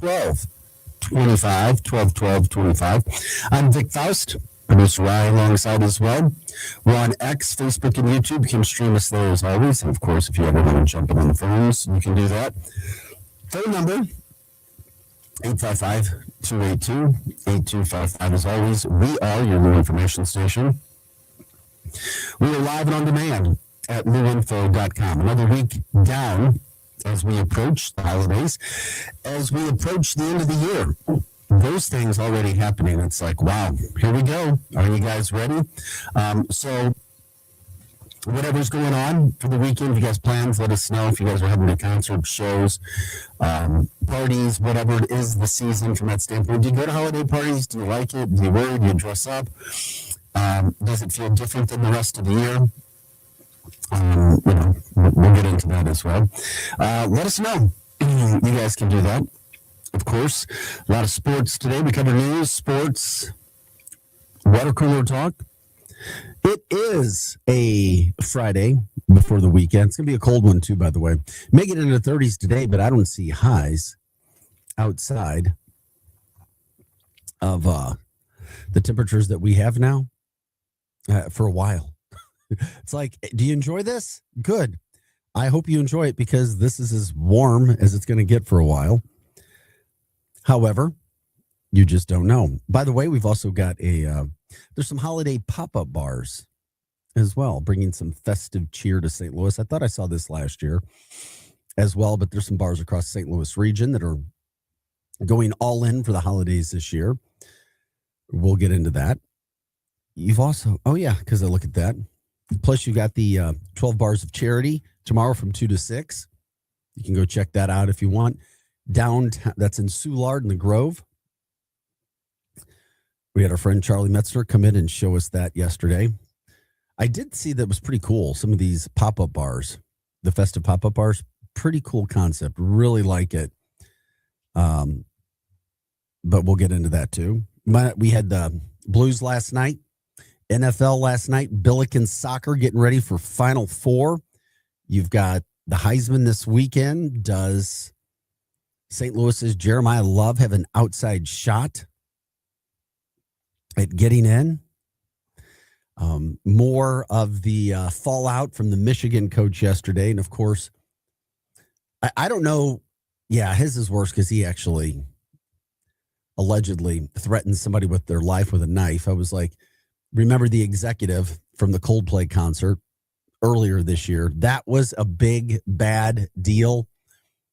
12 25, 12 12 25. I'm Vic Faust, producer Ryan alongside as well. We're on X, Facebook, and YouTube. You can stream us there as always. And of course, if you ever want to jump in on the phones, you can do that. Phone number 855-282-8255. As always, we are your new information station. We are live and on demand at newinfo.com. Another week down as we approach the holidays, as we approach the end of the year. Those things already happening. It's like, wow, here we go. Are you guys ready? So whatever's going on for the weekend, if you guys plans, let us know. If you guys are having a concert, shows, parties, whatever it is the season from that standpoint. Do you go to holiday parties? Do you like it? Do you wear it? Do you dress up? Does it feel different than the rest of the year? We'll get into that as well. Let us know. You guys can do that. Of course, a lot of sports today. We cover news, sports, water cooler talk. It is a Friday before the weekend. It's going to be a cold one, too, by the way. May get into the 30s today, but I don't see highs outside of the temperatures that we have now for a while. It's like, do you enjoy this? Good. I hope you enjoy it because this is as warm as it's going to get for a while. However, you just don't know. By the way, we've also got there's some holiday pop-up bars as well, bringing some festive cheer to St. Louis. I thought I saw this last year as well, but there's some bars across the St. Louis region that are going all in for the holidays this year. We'll get into that. You've also, because I look at that. Plus, you got the 12 Bars of Charity tomorrow from 2 to 6. You can go check that out if you want. Downtown, that's in Soulard in the Grove. We had our friend Charlie Metzner come in and show us that yesterday. I did see that was pretty cool. Some of these pop-up bars, the festive pop-up bars, pretty cool concept. Really like it. But we'll get into that too. We had the Blues last night. NFL last night, Billiken soccer getting ready for Final Four. You've got the Heisman this weekend. Does St. Louis's Jeremiah Love have an outside shot at getting in? More of the fallout from the Michigan coach yesterday. And of course, I don't know. Yeah, his is worse because he actually allegedly threatened somebody with their life with a knife. I was like, remember the executive from the Coldplay concert earlier this year? That was a big, bad deal.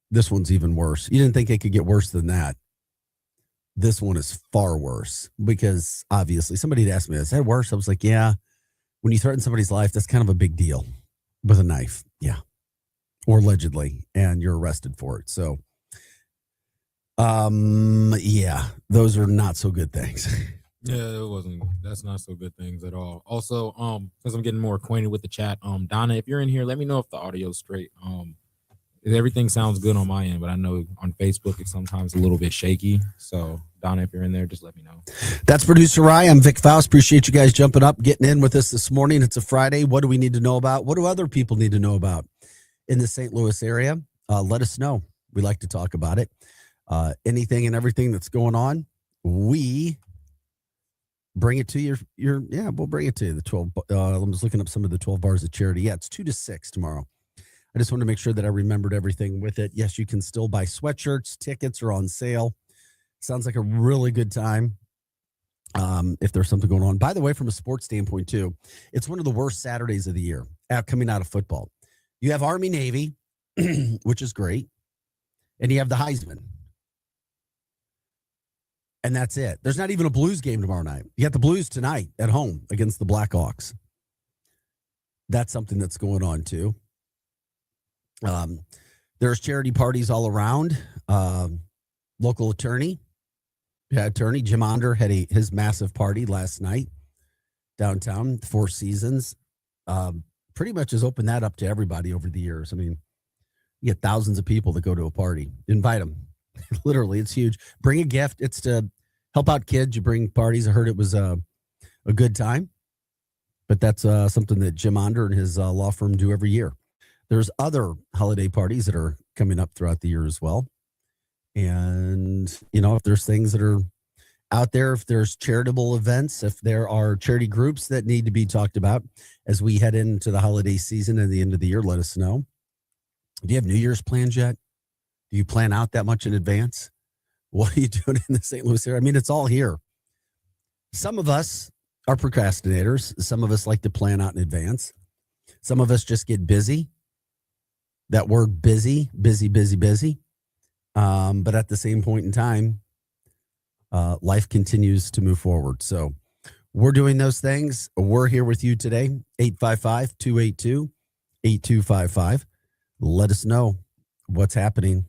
This one's even worse. You didn't think it could get worse than that. This one is far worse because obviously somebody had asked me, is that worse? I was like, yeah. When you threaten somebody's life, that's kind of a big deal with a knife. Yeah. Or allegedly, and you're arrested for it. So, yeah, those are not so good things. Yeah, that's not so good things at all. Also, because I'm getting more acquainted with the chat, Donna, if you're in here, let me know if the audio's straight. Everything sounds good on my end, but I know on Facebook it's sometimes a little bit shaky. So, Donna, if you're in there, just let me know. That's producer Ryan. I'm Vic Faust. Appreciate you guys jumping up, getting in with us this morning. It's a Friday. What do we need to know about? What do other people need to know about in the St. Louis area? Let us know. We like to talk about it. Anything and everything that's going on, we bring it to we'll bring it to you. The 12. I was looking up some of the 12 Bars of Charity. Yeah, it's 2 to 6 tomorrow. I just wanted to make sure that I remembered everything with it. Yes, you can still buy sweatshirts. Tickets are on sale. Sounds like a really good time. If there's something going on. By the way, from a sports standpoint too, it's one of the worst Saturdays of the year coming out of football. You have Army Navy, which is great, and you have the Heisman. And that's it. There's not even a Blues game tomorrow night. You got the Blues tonight at home against the Blackhawks. That's something that's going on too. There's charity parties all around. Local attorney Jim Onder had his massive party last night downtown, Four Seasons. Pretty much has opened that up to everybody over the years. I mean, you get thousands of people that go to a party. Invite them. Literally, it's huge. Bring a gift. It's to help out kids. You bring parties. I heard it was a good time. But that's something that Jim Onder and his law firm do every year. There's other holiday parties that are coming up throughout the year as well. And, if there's things that are out there, if there's charitable events, if there are charity groups that need to be talked about as we head into the holiday season and the end of the year, let us know. Do you have New Year's plans yet? Do you plan out that much in advance? What are you doing in the St. Louis area? I mean, it's all here. Some of us are procrastinators. Some of us like to plan out in advance. Some of us just get busy. That word busy. But at the same point in time, life continues to move forward. So we're doing those things. We're here with you today, 855-282-8255. Let us know what's happening,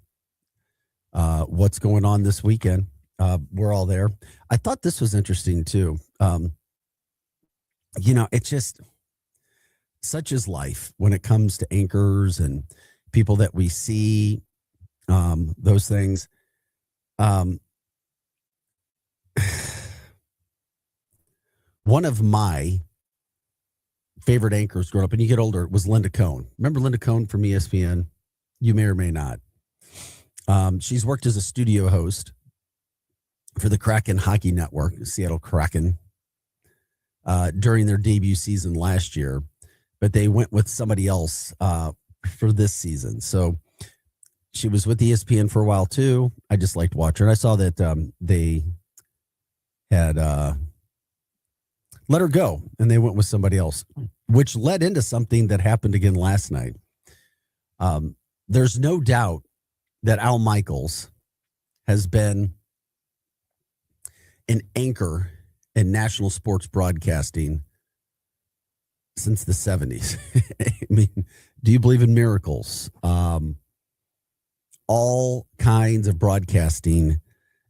what's going on this weekend. We're all there. I thought this was interesting too. It's just such is life when it comes to anchors and people that we see, those things. One of my favorite anchors growing up, and you get older, was Linda Cohn. Remember Linda Cohn from ESPN? You may or may not. She's worked as a studio host for the Kraken Hockey Network, Seattle Kraken, during their debut season last year, but they went with somebody else for this season. So she was with ESPN for a while too. I just liked watching her. I saw that they had let her go and they went with somebody else, which led into something that happened again last night. There's no doubt that Al Michaels has been an anchor in national sports broadcasting since the 70s. I mean, do you believe in miracles? All kinds of broadcasting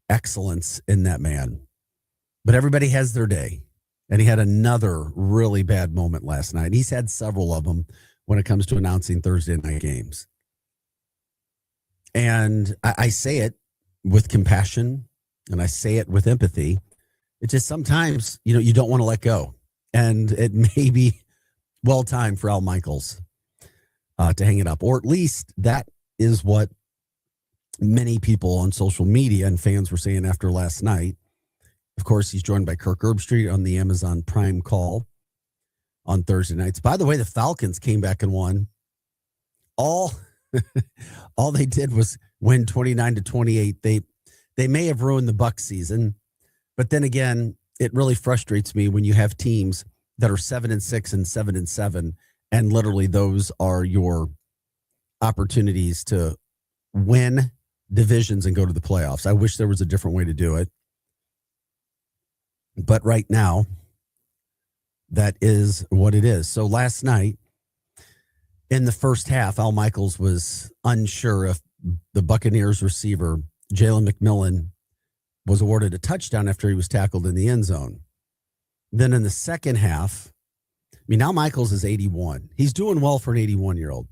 excellence in that man. But everybody has their day. And he had another really bad moment last night. He's had several of them when it comes to announcing Thursday night games. And I say it with compassion and I say it with empathy. It's just sometimes, you don't want to let go. And it may be well timed for Al Michaels to hang it up. Or at least that is what many people on social media and fans were saying after last night. Of course, he's joined by Kirk Herbstreit on the Amazon Prime call on Thursday nights. By the way, the Falcons came back and won. All they did was win 29-28. They may have ruined the Bucs season, but then again, it really frustrates me when you have teams that are 7-6 and 7-7, and literally those are your opportunities to win divisions and go to the playoffs. I wish there was a different way to do it. But right now, that is what it is. So last night, in the first half, Al Michaels was unsure if the Buccaneers receiver, Jalen McMillan, was awarded a touchdown after he was tackled in the end zone. Then in the second half, Al Michaels is 81. He's doing well for an 81-year-old.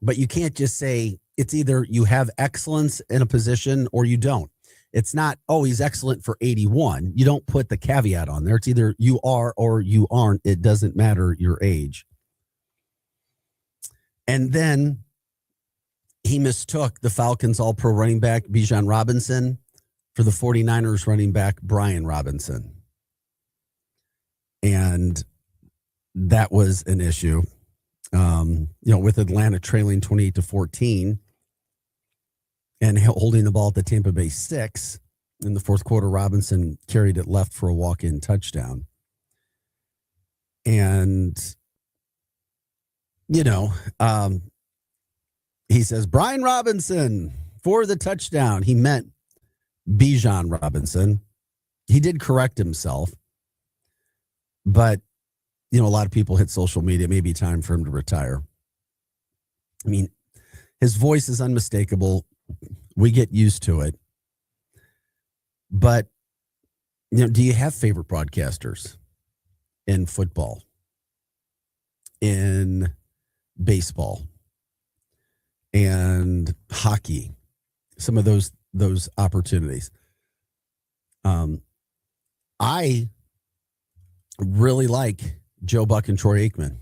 But you can't just say it's either you have excellence in a position or you don't. It's not, he's excellent for 81. You don't put the caveat on there. It's either you are or you aren't. It doesn't matter your age. And then he mistook the Falcons all-pro running back, Bijan Robinson, for the 49ers running back, Brian Robinson. And that was an issue. With Atlanta trailing 28-14 and holding the ball at the Tampa Bay 6 in the fourth quarter, Robinson carried it left for a walk-in touchdown. And, he says, Brian Robinson for the touchdown. He meant Bijan Robinson. He did correct himself. But, a lot of people hit social media. It may be time for him to retire. His voice is unmistakable. We get used to it. But, do you have favorite broadcasters in football, in baseball, and hockey? Some of those opportunities. I really like Joe Buck and Troy Aikman.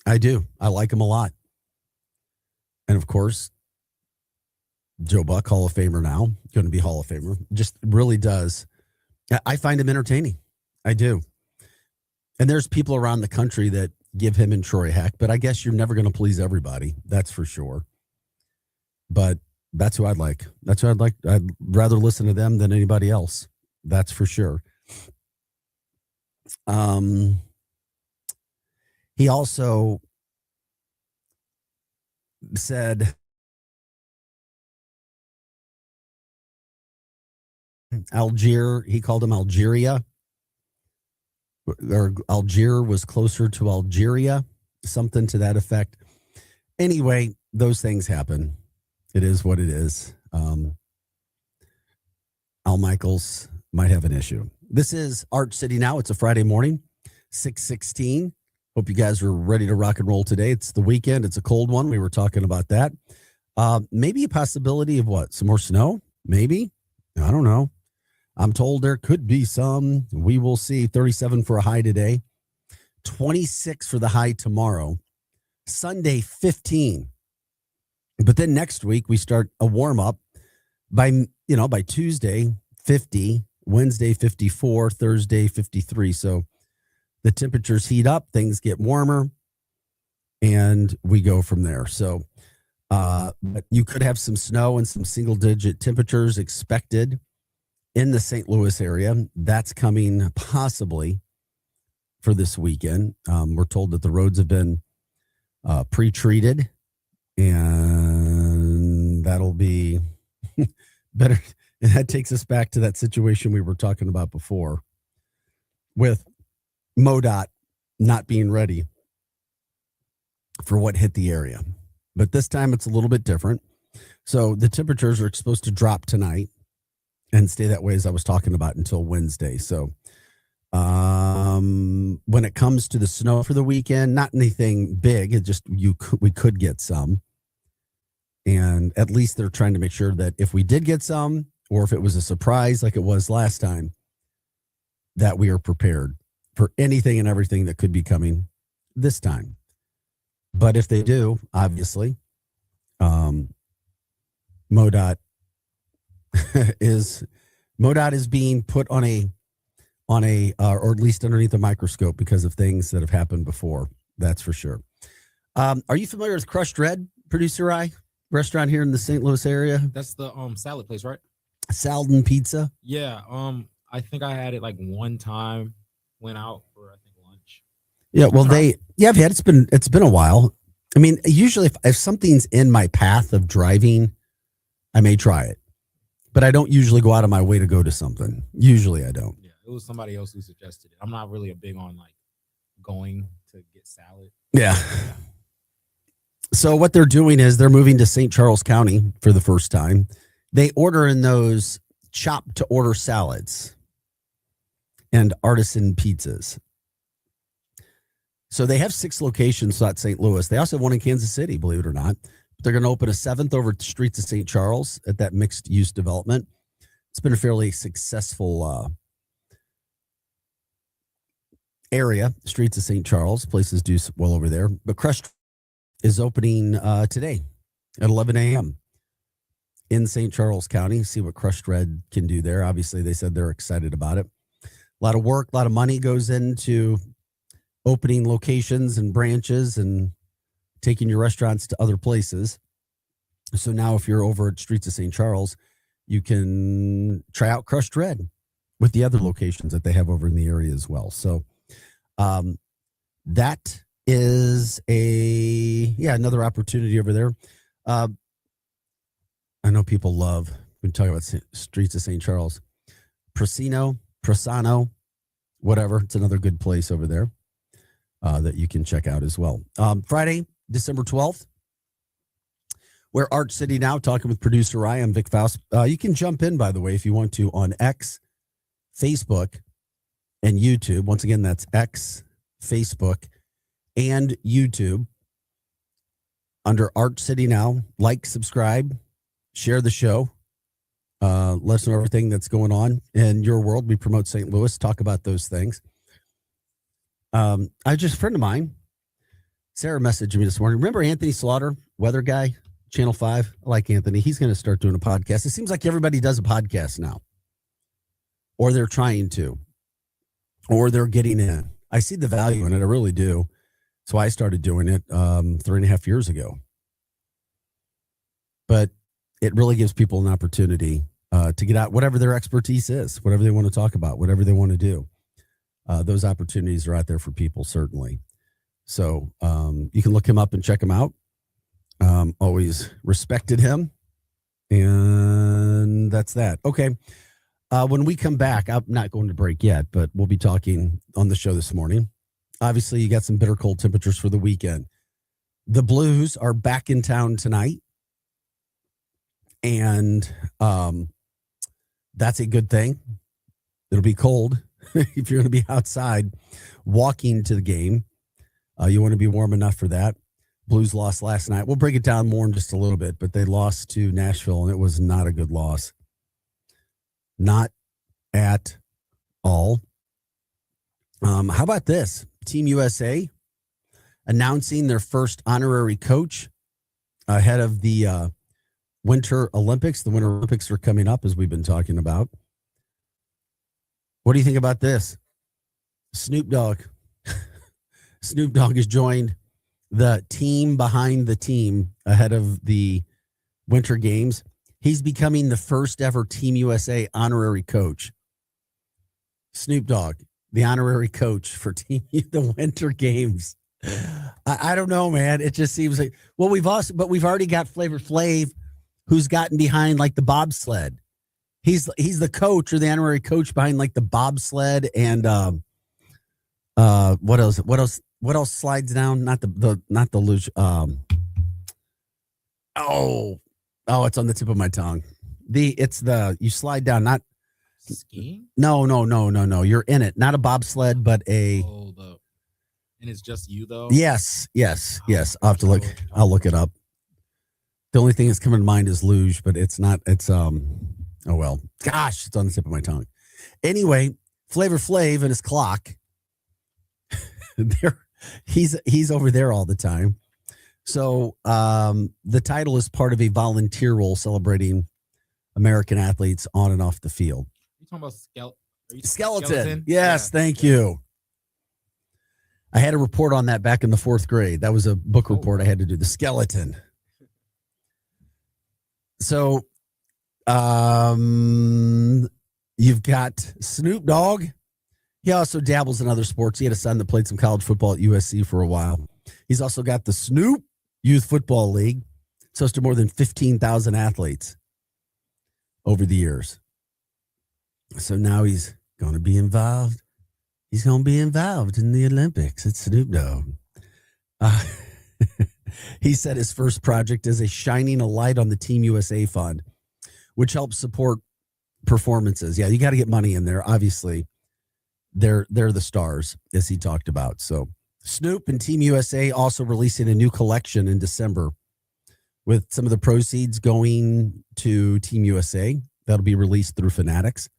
I do. I like them a lot. And of course, Joe Buck, Hall of Famer now, going to be Hall of Famer. Just really does. I find him entertaining. I do. And there's people around the country that give him and Troy heck, but I guess you're never going to please everybody. That's for sure. But that's who I'd like. That's who I'd like. I'd rather listen to them than anybody else. That's for sure. He also said Algier, he called him Algeria. Or Algier was closer to Algeria, something to that effect. Anyway, those things happen. It is what it is. Al Michaels might have an issue. This is Art City Now. It's a Friday morning, 6:16. Hope you guys are ready to rock and roll today. It's the weekend. It's a cold one. We were talking about that. Maybe a possibility of what? Some more snow? Maybe. I don't know. I'm told there could be some. We will see. 37 for a high today. 26 for the high tomorrow. Sunday, 15. But then next week, we start a warm-up. By Tuesday, 50. Wednesday, 54. Thursday, 53. So the temperatures heat up. Things get warmer. And we go from there. So but you could have some snow and some single-digit temperatures expected in the St. Louis area. That's coming possibly for this weekend. We're told that the roads have been pre-treated, and that'll be better. And that takes us back to that situation we were talking about before with MoDOT not being ready for what hit the area. But this time it's a little bit different. So the temperatures are supposed to drop tonight and stay that way, as I was talking about, until Wednesday. So when it comes to the snow for the weekend, not anything big. It just we could get some. And at least they're trying to make sure that if we did get some, or if it was a surprise like it was last time, that we are prepared for anything and everything that could be coming this time. But if they do, obviously, MoDOT is being put on a or at least underneath a microscope because of things that have happened before. That's for sure. Are you familiar with Crushed Red, Producer I? Restaurant here in the St. Louis area? That's the salad place, right? Salad and pizza? Yeah. I think I had it like one time, went out for I think lunch. Yeah, well I've had it's been a while. I mean, usually if something's in my path of driving, I may try it. But I don't usually go out of my way to go to something. Usually I don't. Yeah, it was somebody else who suggested it. I'm not really a big on like going to get salad. Yeah. So what they're doing is they're moving to St. Charles County for the first time. They order in those chopped to order salads and artisan pizzas. So they have 6 locations at St. Louis. They also have one in Kansas City, believe it or not. They're going to open a 7th over at the streets of St. Charles at that mixed use development. It's been a fairly successful area, streets of St. Charles. Places do well over there. But Crushed is opening today at 11 a.m. in St. Charles County. See what Crushed Red can do there. Obviously, they said they're excited about it. A lot of work, a lot of money goes into opening locations and branches and taking your restaurants to other places. So now if you're over at Streets of St. Charles, you can try out Crushed Red with the other locations that they have over in the area as well. So that is another opportunity over there. I know people love, we talk about Streets of St. Charles, Prosano, whatever. It's another good place over there that you can check out as well. Friday, December 12th, we're Art City Now, talking with Producer Ryan. I'm Vic Faust. You can jump in, by the way, if you want to, on X, Facebook, and YouTube. Once again, that's X, Facebook, and YouTube under Art City Now. Like, subscribe, share the show. Let us know everything that's going on in your world. We promote St. Louis, talk about those things. A friend of mine, Sarah, messaged me this morning. Remember Anthony Slaughter, weather guy? Channel 5. I like Anthony. He's going to start doing a podcast. It seems like everybody does a podcast now, or they're trying to, or they're getting in. I see the value in it. I really do. So I started doing it 3.5 years ago. But it really gives people an opportunity to get out whatever their expertise is, whatever they want to talk about, whatever they want to do. Those opportunities are out there for people, certainly. So you can look him up and check him out. Always respected him. And that's that. Okay. When we come back, I'm not going to break yet, but we'll be talking on the show this morning. Obviously, you got some bitter cold temperatures for the weekend. The Blues are back in town tonight. And that's a good thing. It'll be cold if you're going to be outside walking to the game. You want to be warm enough for that. Blues lost last night. We'll break it down more in just a little bit, but they lost to Nashville, and it was not a good loss. Not at all. How about this? Team USA announcing their first honorary coach ahead of the Winter Olympics. The Winter Olympics are coming up, as we've been talking about. What do you think about this? Snoop Dogg. Snoop Dogg has joined the team behind the team ahead of the Winter Games. He's becoming the first ever Team USA honorary coach. Snoop Dogg, the honorary coach for the Winter Games. I don't know, man. It just seems like, well, we've already got Flavor Flav, who's gotten behind like the bobsled. He's the coach or the honorary coach behind like the bobsled and what else slides down? Not the luge. It's on the tip of my tongue. You slide down, not skiing. No. You're in it, not a bobsled, but a. And it's just you though. Yes. I'll have to look. I'll look it up. The only thing that's coming to mind is luge, but it's not. It's oh well. Gosh, it's on the tip of my tongue. Anyway, Flavor Flav and his clock. He's over there all the time. So the title is part of a volunteer role celebrating American athletes on and off the field. You talking about skeleton? Yes, thank you. I had a report on that back in the 4th grade. That was a book report I had to do. The skeleton. So you've got Snoop Dogg. He also dabbles in other sports. He had a son that played some college football at USC for a while. He's also got the Snoop Youth Football League. It's hosted more than 15,000 athletes over the years. So now he's going to be involved. He's going to be involved in the Olympics. It's Snoop Dogg. He said his first project is shining a light on the Team USA Fund, which helps support performances. Yeah, you got to get money in there. Obviously, they're the stars, as he talked about. So Snoop and Team USA also releasing a new collection in December with some of the proceeds going to Team USA. That'll be released through Fanatics.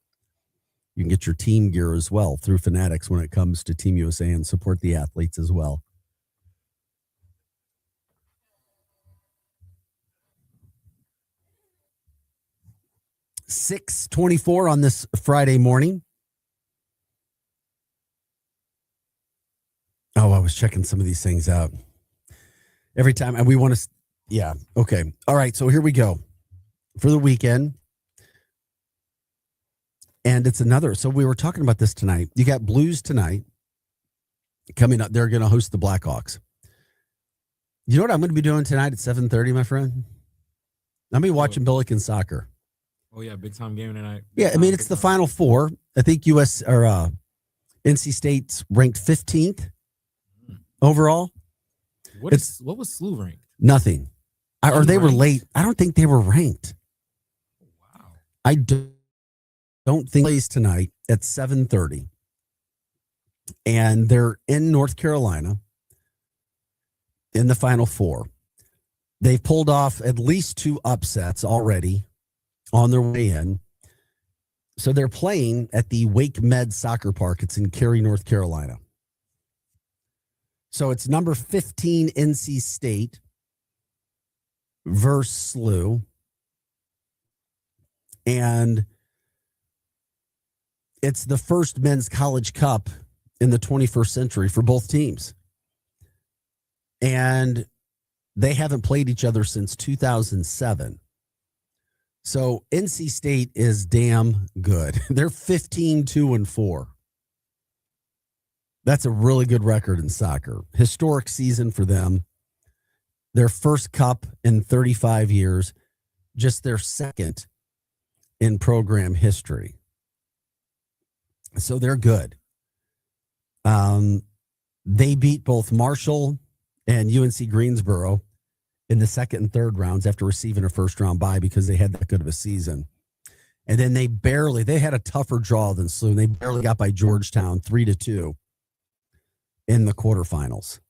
You can get your team gear as well through Fanatics when it comes to Team USA and support the athletes as well. $6:24 on this Friday morning. Oh, I was checking some of these things out. Every time, and we want to, yeah, okay. All right, so here we go for the weekend. And it's another, so we were talking about this tonight. You got Blues tonight coming up. They're going to host the Blackhawks. You know what I'm going to be doing tonight at 7:30, my friend? I'm going to be watching Billiken soccer. Oh, yeah, big time game tonight. Yeah, I mean, it's the Final Four. I think NC State's ranked 15th overall. What was SLU ranked? Nothing. Or they were late. I don't think they were ranked. Wow. I don't think plays tonight at 7:30. And they're in North Carolina in the Final Four. They've pulled off at least 2 upsets already on their way in. So they're playing at the Wake Med Soccer Park. It's in Cary, North Carolina. So it's number 15 NC State versus SLU. And it's the first men's college cup in the 21st century for both teams. And they haven't played each other since 2007. So NC State is damn good. They're 15-2-4. That's a really good record in soccer. Historic season for them. Their first cup in 35 years, just their second in program history. So they're good. They beat both Marshall and UNC Greensboro in the second and third rounds after receiving a first round bye because they had that good of a season. And then they had a tougher draw than SLU. And they barely got by Georgetown 3-2 in the quarterfinals.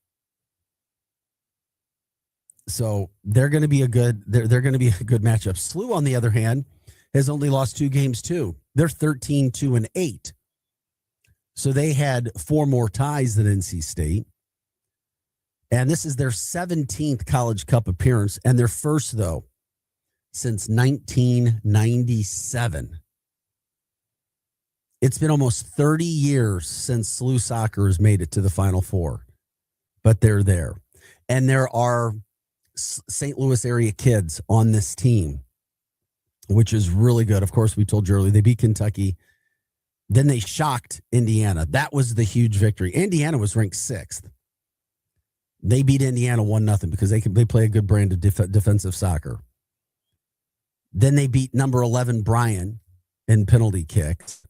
So they're going to be they're going to be a good matchup. SLU, on the other hand, has only lost 2 games too. They're 13-2-8. So they had 4 more ties than NC State. And this is their 17th College Cup appearance and their first, though, since 1997. It's been almost 30 years since SLU soccer has made it to the Final Four, but they're there. And there are St. Louis area kids on this team, which is really good. Of course, we told you earlier, they beat Kentucky. Then they shocked Indiana. That was the huge victory. Indiana was ranked 6th. They beat Indiana 1-0 because they play a good brand of defensive soccer. Then they beat number 11 Bryan in penalty kicks,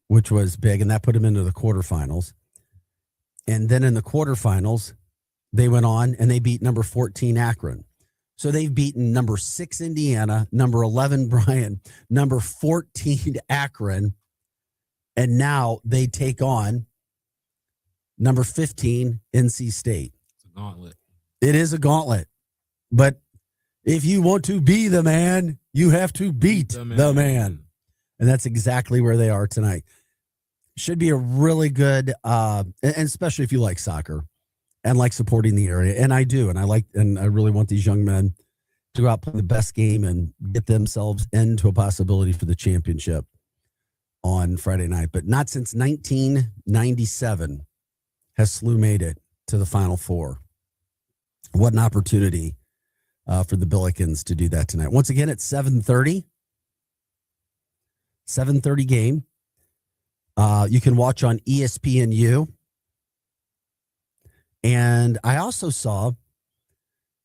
which was big, and that put them into the quarterfinals. And then in the quarterfinals, they went on and they beat number 14 Akron. So they've beaten number 6 Indiana, number 11 Bryan, number 14 Akron, and now they take on number 15 NC State. It's a gauntlet. It is a gauntlet. But if you want to be the man, you have to beat the man. And that's exactly where they are tonight. Should be a really good, and especially if you like soccer and like supporting the area. And I do. And I really want these young men to go out, play the best game, and get themselves into a possibility for the championship on Friday night. But not since 1997 has SLU made it to the Final Four. What an opportunity for the Billikens to do that tonight. Once again, it's 7:30. 7:30 game. You can watch on ESPNU. And I also saw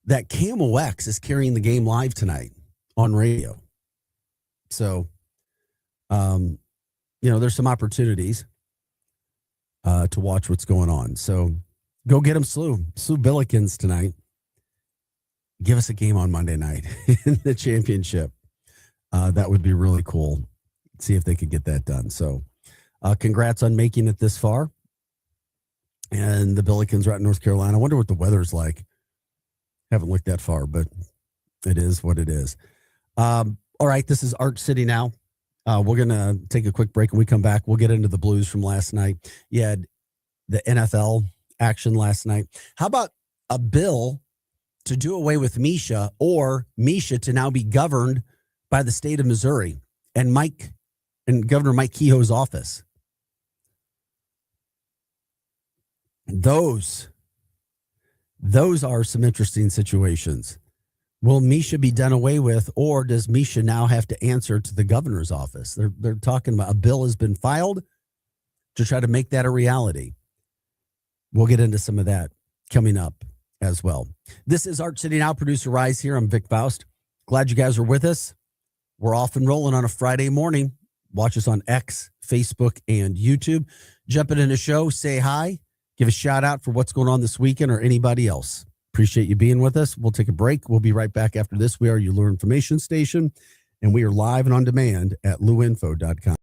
that KMOX is carrying the game live tonight on radio. So, there's some opportunities to watch what's going on. So go get them, SLU Billikens tonight. Give us a game on Monday night in the championship. That would be really cool. See if they could get that done. So congrats on making it this far. And the Billikens are out in North Carolina. I wonder what the weather's like. Haven't looked that far, but it is what it is. All right, this is Arch City now. We're going to take a quick break. When we come back, we'll get into the Blues from last night. You had the NFL action last night. How about a bill to do away with Misha, or Misha to now be governed by the state of Missouri and Governor Mike Kehoe's office? Those are some interesting situations. Will Misha be done away with, or does Misha now have to answer to the governor's office? They're talking about a bill has been filed to try to make that a reality. We'll get into some of that coming up as well. This is Arch City Now, producer Rise here. I'm Vic Faust. Glad you guys are with us. We're off and rolling on a Friday morning. Watch us on X, Facebook, and YouTube. Jumping in the show, say hi, give a shout out for what's going on this weekend or anybody else. Appreciate you being with us. We'll take a break. We'll be right back after this. We are your Lure Information Station, and we are live and on demand at luinfo.com.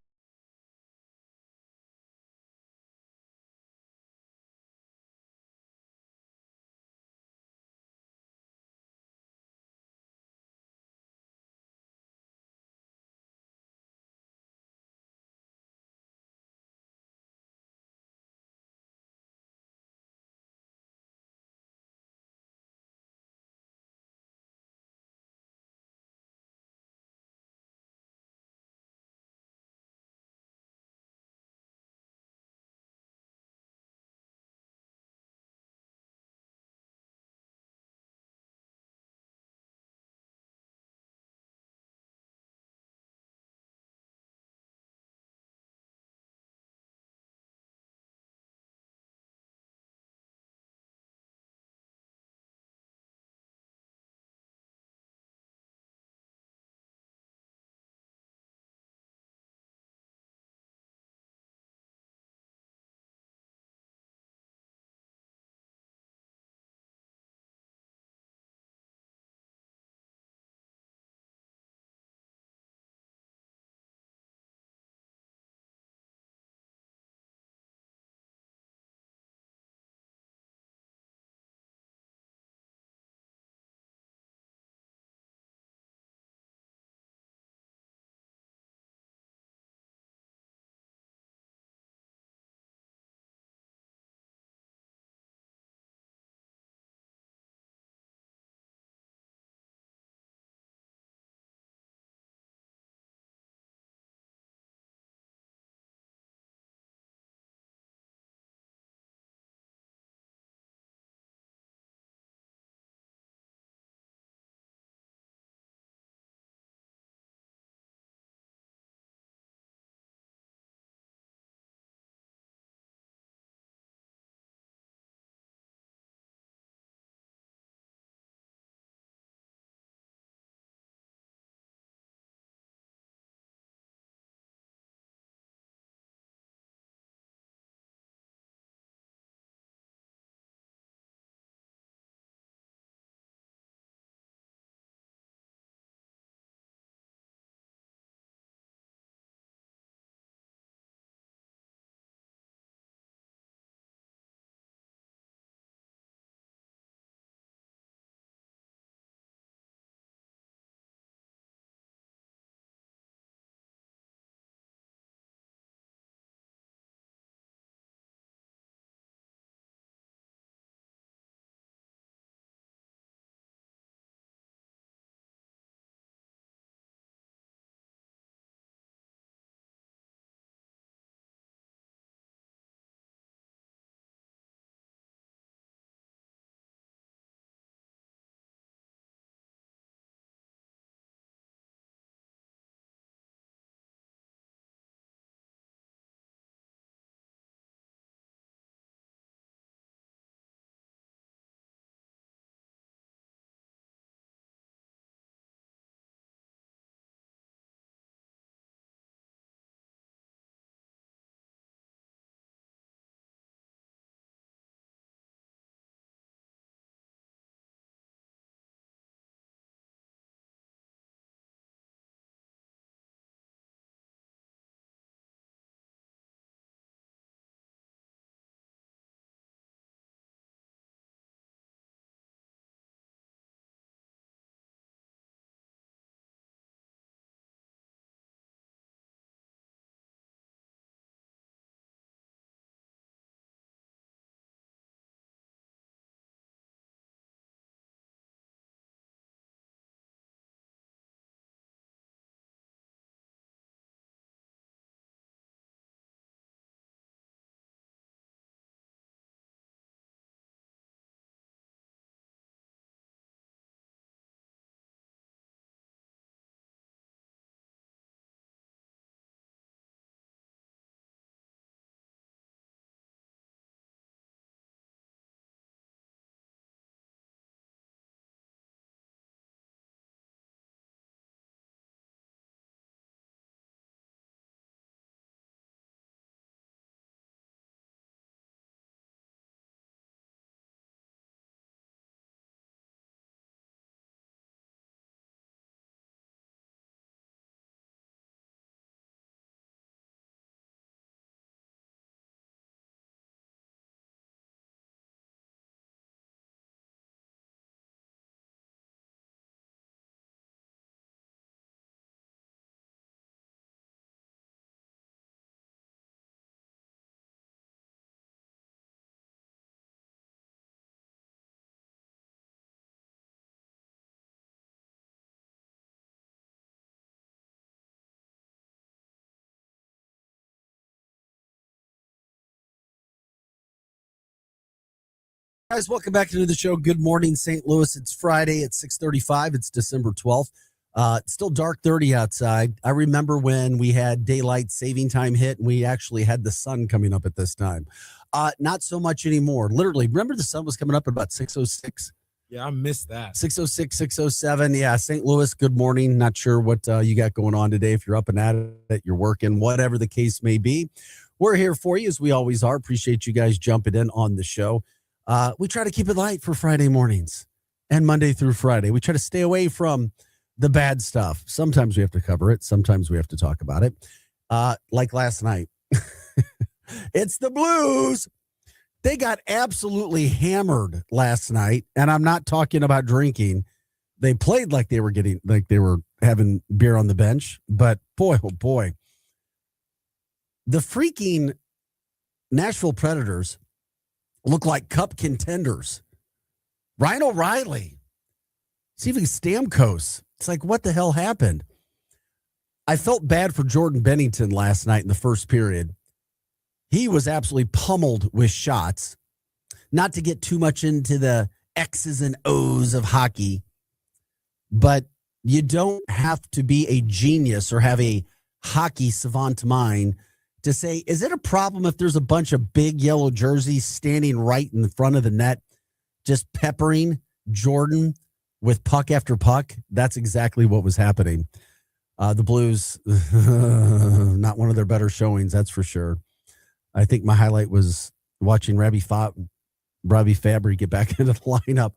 Guys, welcome back to the show. Good morning, St. Louis. It's Friday at 6:35. It's December 12th. It's still dark 30 outside. I remember when we had daylight saving time hit and we actually had the sun coming up at this time. Not so much anymore. Literally, remember the sun was coming up at about 6:06? Yeah, I missed that. 6:06, 6:07. Yeah, St. Louis, good morning. Not sure what you got going on today. If you're up and at it, you're working, whatever the case may be. We're here for you as we always are. Appreciate you guys jumping in on the show. We try to keep it light for Friday mornings and Monday through Friday. We try to stay away from the bad stuff. Sometimes we have to cover it. Sometimes we have to talk about it. Like last night. It's the Blues. They got absolutely hammered last night. And I'm not talking about drinking. They played like they were having beer on the bench. But boy, oh boy. The freaking Nashville Predators look like cup contenders. Ryan O'Reilly, Steven Stamkos. It's like, what the hell happened? I felt bad for Jordan Bennington last night in the first period. He was absolutely pummeled with shots. Not to get too much into the X's and O's of hockey, but you don't have to be a genius or have a hockey savant mind to say, is it a problem if there's a bunch of big yellow jerseys standing right in the front of the net, just peppering Jordan with puck after puck? That's exactly what was happening. The Blues, not one of their better showings, that's for sure. I think my highlight was watching Robbie Fabry get back into the lineup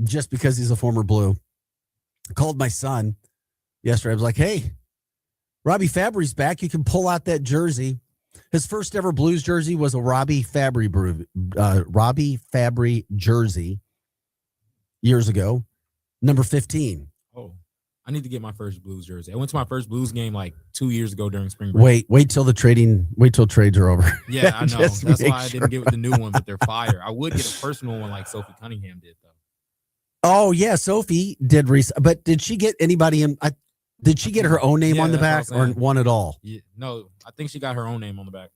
just because he's a former Blue. I called my son yesterday. I was like, hey, Robbie Fabry's back. You can pull out that jersey. His first ever Blues jersey was a Robbie Fabry jersey years ago, number 15. Oh, I need to get my first Blues jersey. I went to my first Blues game like 2 years ago during spring break. Wait till trades are over. Yeah, I know. That's why I didn't get with the new one, but they're fire. I would get a personal one like Sophie Cunningham did, though. Oh, yeah, Sophie did. But did she get anybody in? Did she get her own name on the back or one at all? Yeah, no, I think she got her own name on the back.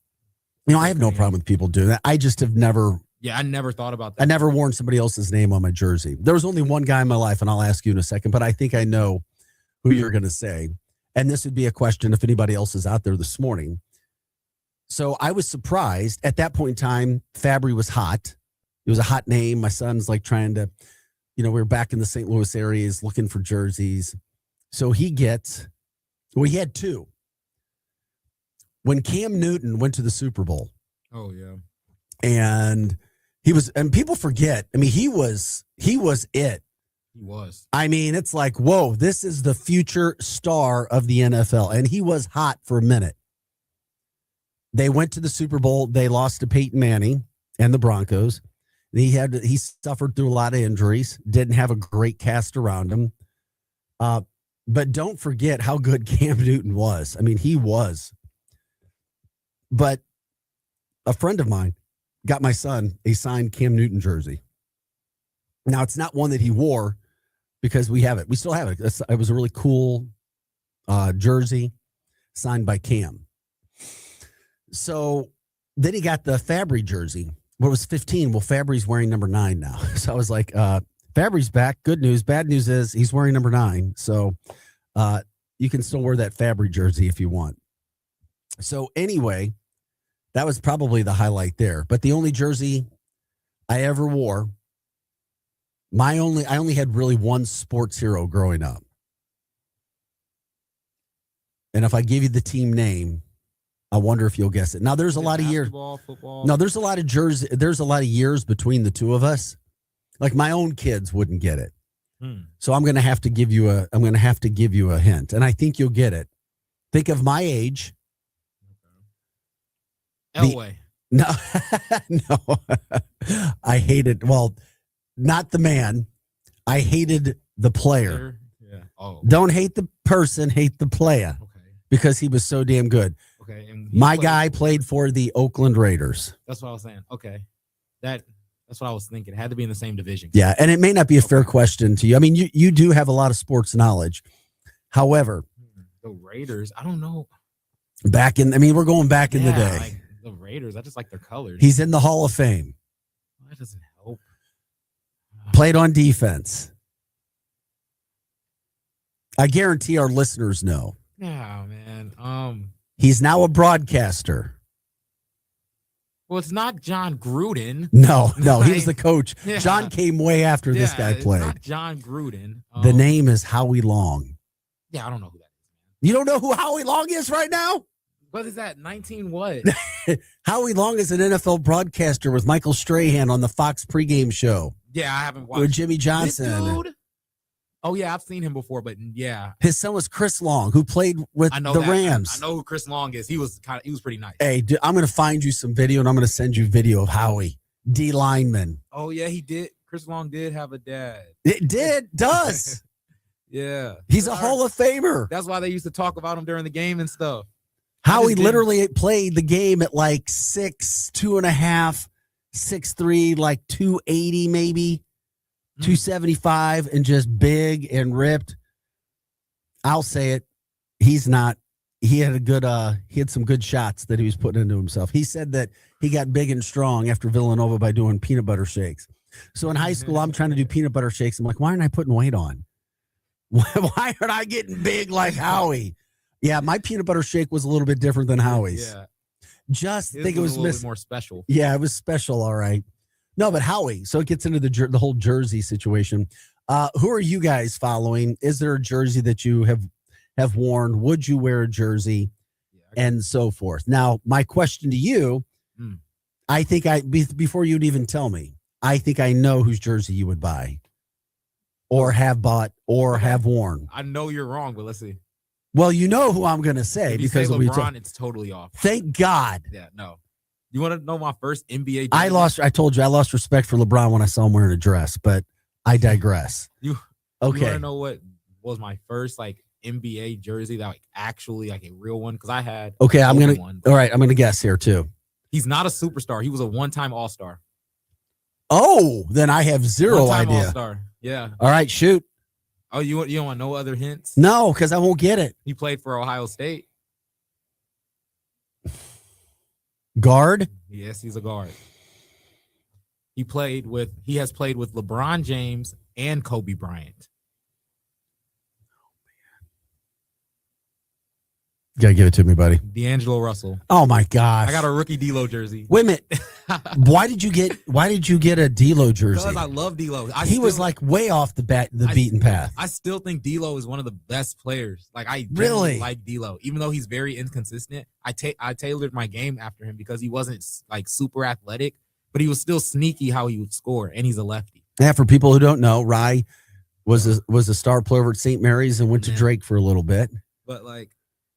You know, I have no problem with people doing that. I just have never. Yeah, I never thought about that. I never worn somebody else's name on my jersey. There was only one guy in my life, and I'll ask you in a second, but I think I know who you're going to say. And this would be a question if anybody else is out there this morning. So I was surprised. At that point in time, Fabry was hot. It was a hot name. My son's like trying to, we were back in the St. Louis area, he's looking for jerseys. So he had two. When Cam Newton went to the Super Bowl. Oh, yeah. And people forget, he was it. He was. It's like, whoa, this is the future star of the NFL. And he was hot for a minute. They went to the Super Bowl. They lost to Peyton Manning and the Broncos. He suffered through a lot of injuries, didn't have a great cast around him. But don't forget how good Cam Newton was. He was. But a friend of mine got my son a signed Cam Newton jersey. Now, it's not one that he wore because we have it. We still have it. It was a really cool jersey signed by Cam. So then he got the Fabry jersey. What was 15? Well, Fabry's wearing number 9 now. So I was like, Fabry's back. Good news. Bad news is he's wearing number 9. So you can still wear that Fabry jersey if you want. So anyway, that was probably the highlight there. But the only jersey I ever wore, I only had really one sports hero growing up. And if I give you the team name, I wonder if you'll guess it. Now there's a lot of years. Football. No, there's a lot of jerseys. There's a lot of years between the two of us. Like my own kids wouldn't get it. So I'm going to have to give you a hint, and I think you'll get it. Think of my age. Elway. No, I hated. Well, not the man. I hated the player. Yeah. Oh. Don't hate the person, hate the player. Okay. Because he was so damn good. Okay. And my guy played for the Oakland Raiders. That's what I was saying. Okay. That's what I was thinking. It had to be in the same division. Yeah, and it may not be a fair question to you. You do have a lot of sports knowledge. However, the Raiders, I don't know. We're going back in the day. Like the Raiders, I just like their colors. He's in the Hall of Fame. That doesn't help. Played on defense. I guarantee our listeners know. Yeah, man. He's now a broadcaster. Well, it's not John Gruden. No, he Like, was the coach. yeah. John came way after this guy It's played. not John Gruden. The name is Howie Long. Yeah, I don't know who that is. You don't know who Howie Long is right now? What is that? 19 what? Howie Long is an NFL broadcaster with Michael Strahan on the Fox pregame show. Yeah, I haven't watched. With Jimmy This Johnson. dude? Oh, yeah, I've seen him before, but yeah. His son was Chris Long, who played with the Rams. I know who Chris Long is. He was pretty nice. Hey, I'm going to find you some video, and I'm going to send you video of Howie, D lineman. Oh, yeah, he did. Chris Long did have a dad. It does. Yeah. He's a Hall of Famer. That's why they used to talk about him during the game and stuff. Howie literally played the game at like 6'2.5", 6'3", like 280 maybe, 275, and just big and ripped. I'll say it. He's not. He had he had some good shots that he was putting into himself. He said that he got big and strong after Villanova by doing peanut butter shakes. So in high school, I'm trying to do peanut butter shakes. I'm like, why aren't I putting weight on? Why aren't I getting big like Howie? Yeah, my peanut butter shake was a little bit different than Howie's. Yeah. Just think it was a little bit more special. Yeah, it was special. All right. No, but Howie. So it gets into the whole jersey situation. Who are you guys following? Is there a jersey that you have worn? Would you wear a jersey? Yeah, and so forth. Now, my question to you, I think before you'd even tell me, I think I know whose jersey you would buy or have bought or have worn. I know you're wrong, but let's see. Well, you know who I'm going to say because say LeBron, it's totally off. Thank God. Yeah, no. You want to know my first NBA jersey? I told you I lost respect for LeBron when I saw him wearing a dress, but I digress. You want to know what was my first like NBA jersey that like actually like a real one? Because I had all right, I'm gonna guess here too. He's not a superstar. He was a one-time All-Star. Oh, then I have zero idea. All-Star. Yeah. All right, shoot. Oh, you don't want no other hints? No, because I won't get it. He played for Ohio State. Guard? Yes, he's a guard. He has played with LeBron James and Kobe Bryant. You gotta give it to me, buddy. D'Angelo Russell. Oh my gosh! I got a rookie D'Lo jersey. Wait a minute. Why did you get a D'Lo jersey? Because I love D'Lo. He was like way off the beaten path. I still think D'Lo is one of the best players. Like I really like D'Lo, even though he's very inconsistent. I tailored my game after him because he wasn't like super athletic, but he was still sneaky how he would score, and he's a lefty. Yeah, for people who don't know, Rye was a star player at St. Mary's and went to Drake for a little bit. But like.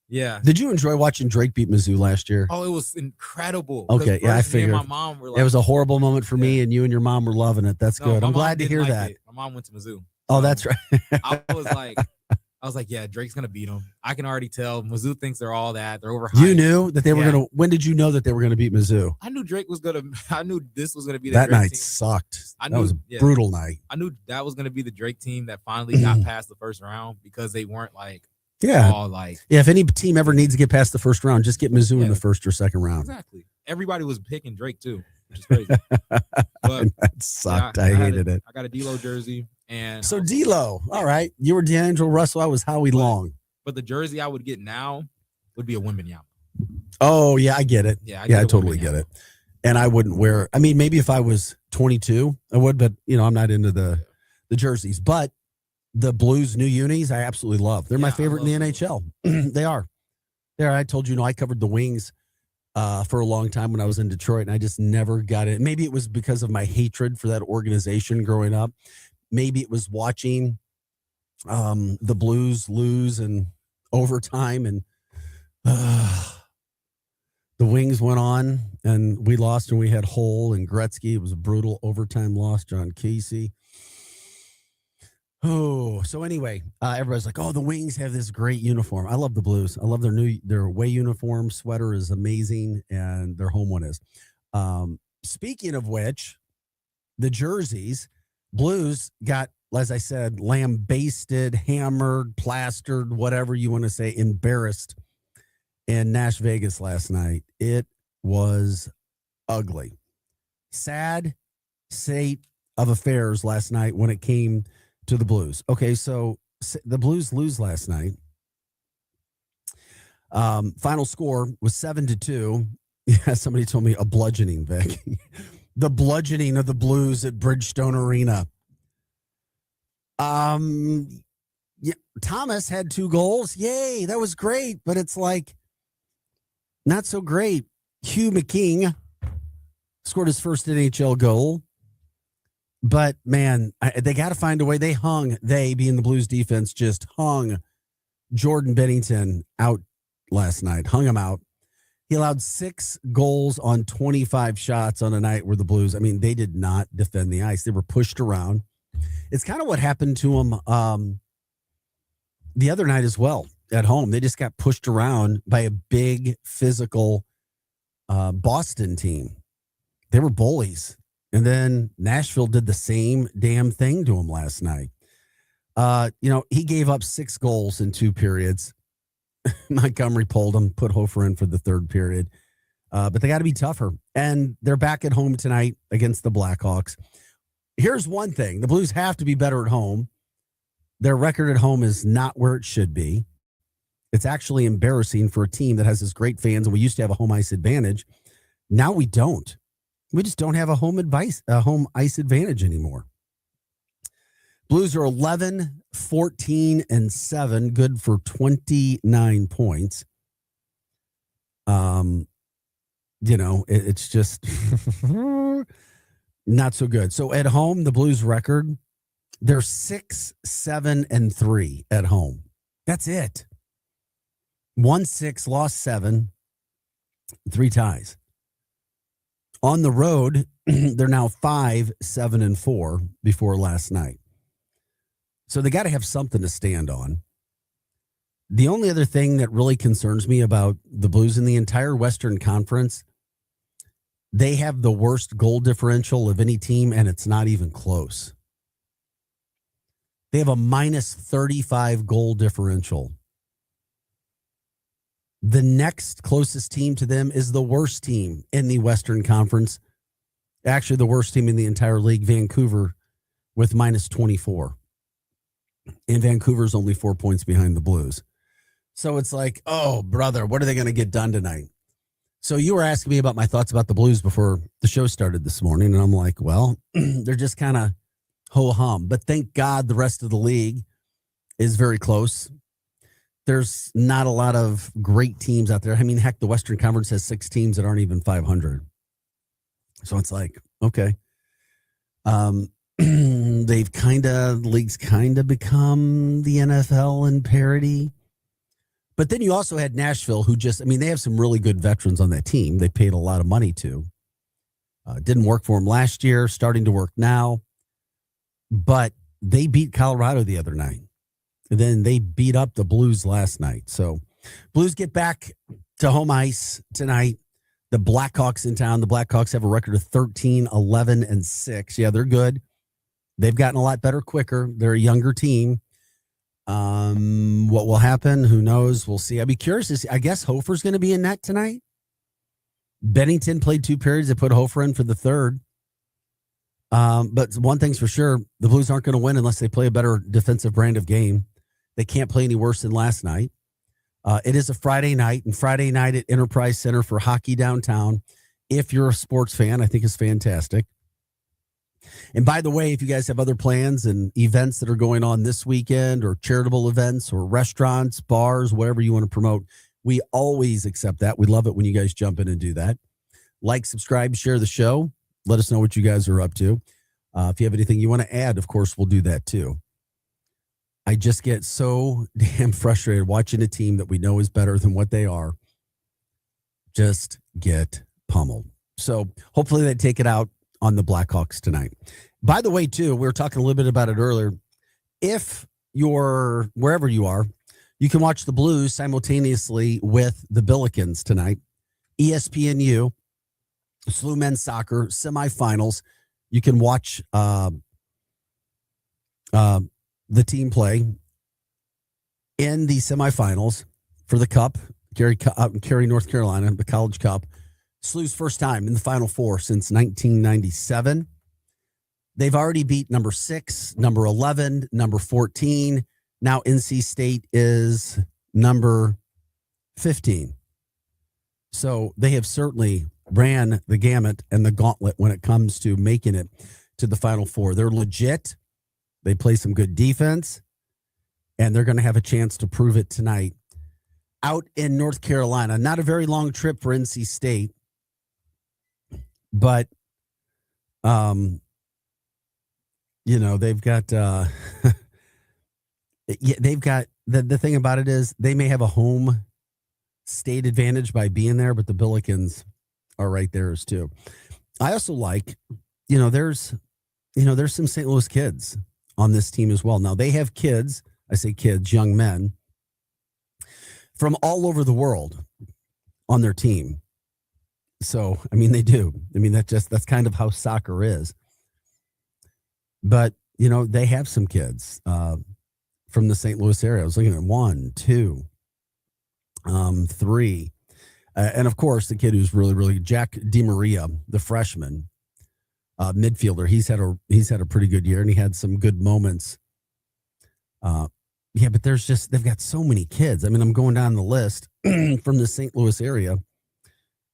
Yeah. Did you enjoy watching Drake beat Mizzou last year? Oh, it was incredible. Okay, yeah, I figured. Me and my mom were like, it was a horrible moment for me, and you and your mom were loving it. That's good. I'm glad to hear that. My mom went to Mizzou. Oh, that's right. I was like, yeah, Drake's gonna beat him. I can already tell. Mizzou thinks they're all that. They're overhyped. You knew that they were gonna. When did you know that they were gonna beat Mizzou? I knew Drake was gonna. I knew this was gonna be that Drake night. Team. Sucked. That was a brutal night. I knew that was gonna be the Drake team that finally got past the first round because they weren't like. If any team ever needs to get past the first round, just get Mizzou in the first or second round. Exactly. Everybody was picking Drake too, which is crazy. But that sucked. I hated it. I got a D'Lo jersey, and so D'Lo. All right, you were D'Angelo Russell. I was Howie Long. But the jersey I would get now would be a Wembanyama. Oh yeah, I get it. Yeah, I totally get it. And I wouldn't wear. I mean, maybe if I was 22, I would. But I'm not into the jerseys. But the Blues new unis, I absolutely love. They're my favorite in the NHL. They are. I told you, I covered the Wings for a long time when I was in Detroit, and I just never got it. Maybe it was because of my hatred for that organization growing up. Maybe it was watching the Blues lose in overtime, and the Wings went on, and we lost, and we had Hull and Gretzky. It was a brutal overtime loss. John Casey. Oh, so anyway, everybody's like, oh, the Wings have this great uniform. I love the Blues. I love their away uniform. Sweater is amazing, and their home one is. Speaking of which, the jerseys, Blues got, as I said, lambasted, hammered, plastered, whatever you want to say, embarrassed in Nash Vegas last night. It was ugly. Sad, state of affairs last night when it came to the Blues. Okay, so the Blues lose last night. Final score was 7-2. Yeah, somebody told me a bludgeoning, Vic. The bludgeoning of the Blues at Bridgestone Arena. Yeah, Thomas had 2 goals. Yay, that was great. But it's like not so great. Hugh McKing scored his first NHL goal. But man, they got to find a way. They being the Blues defense, just hung Jordan Bennington out last night. Hung him out. He allowed 6 goals on 25 shots on a night where the Blues, I mean, they did not defend the ice. They were pushed around. It's kind of what happened to them the other night as well at home. They just got pushed around by a big physical Boston team. They were bullies. And then Nashville did the same damn thing to him last night. He gave up 6 goals in 2 periods. Montgomery pulled him, put Hofer in for the 3rd period. But they got to be tougher. And they're back at home tonight against the Blackhawks. Here's one thing. The Blues have to be better at home. Their record at home is not where it should be. It's actually embarrassing for a team that has this great fans, and we used to have a home ice advantage. Now we don't. We just don't have a home ice advantage anymore. Blues are 11, 14, and 7, good for 29 points. It's just not so good. So at home, the Blues record, they're 6, 7, and 3 at home. That's it. 1-6, lost 7, 3 ties. On the road, they're now 5, 7, and 4 before last night. So they got to have something to stand on. The only other thing that really concerns me about the Blues in the entire Western Conference, they have the worst goal differential of any team, and it's not even close. They have a minus 35 goal differential. The next closest team to them is the worst team in the Western Conference. Actually, the worst team in the entire league, Vancouver, with minus 24. And Vancouver's only 4 points behind the Blues. So it's like, oh, brother, what are they going to get done tonight? So you were asking me about my thoughts about the Blues before the show started this morning. And I'm like, well, they're just kind of ho-hum. But thank God the rest of the league is very close. There's not a lot of great teams out there. I mean, heck, the Western Conference has 6 teams that aren't even 500. So it's like, okay. The league's kind of become the NFL in parity. But then you also had Nashville, who they have some really good veterans on that team. They paid a lot of money to. Didn't work for them last year, starting to work now. But they beat Colorado the other night. And then they beat up the Blues last night. So Blues get back to home ice tonight. The Blackhawks in town. The Blackhawks have a record of 13, 11, and 6. Yeah, they're good. They've gotten a lot better quicker. They're a younger team. What will happen? Who knows? We'll see. I'd be curious to see. I guess Hofer's going to be in net tonight. Bennington played 2 periods. They put Hofer in for the 3rd. But one thing's for sure, the Blues aren't going to win unless they play a better defensive brand of game. They can't play any worse than last night. It is a Friday night, and Friday night at Enterprise Center for hockey downtown, if you're a sports fan, I think is fantastic. And by the way, if you guys have other plans and events that are going on this weekend or charitable events or restaurants, bars, whatever you want to promote, we always accept that. We love it when you guys jump in and do that. Like, subscribe, share the show. Let us know what you guys are up to. If you have anything you want to add, of course, we'll do that too. I just get so damn frustrated watching a team that we know is better than what they are just get pummeled. So hopefully they take it out on the Blackhawks tonight. By the way, too, we were talking a little bit about it earlier. If you're wherever you are, you can watch the Blues simultaneously with the Billikens tonight. ESPNU, SLU men's soccer semifinals. You can watch the team play in the semifinals for the Cup, out in Cary, North Carolina, the College Cup. SLU's first time in the Final Four since 1997. They've already beat number 6, number 11, number 14. Now NC State is number 15. So they have certainly ran the gamut and the gauntlet when it comes to making it to the Final Four. They're legit. They play some good defense, and they're going to have a chance to prove it tonight out in North Carolina. Not a very long trip for NC State, but they've got they've got the thing about it is they may have a home state advantage by being there, but the Billikens are right there as too. I also like, there's some St. Louis kids on this team as well. Now they have kids, I say kids, young men from all over the world on their team. So, they do. That's kind of how soccer is. But, they have some kids from the St. Louis area. I was looking at 1, 2, 3. And of course, the kid who's really, really Jack DiMaria, the freshman midfielder. He's had a pretty good year, and he had some good moments. But they've got so many kids. I'm going down the list from the St. Louis area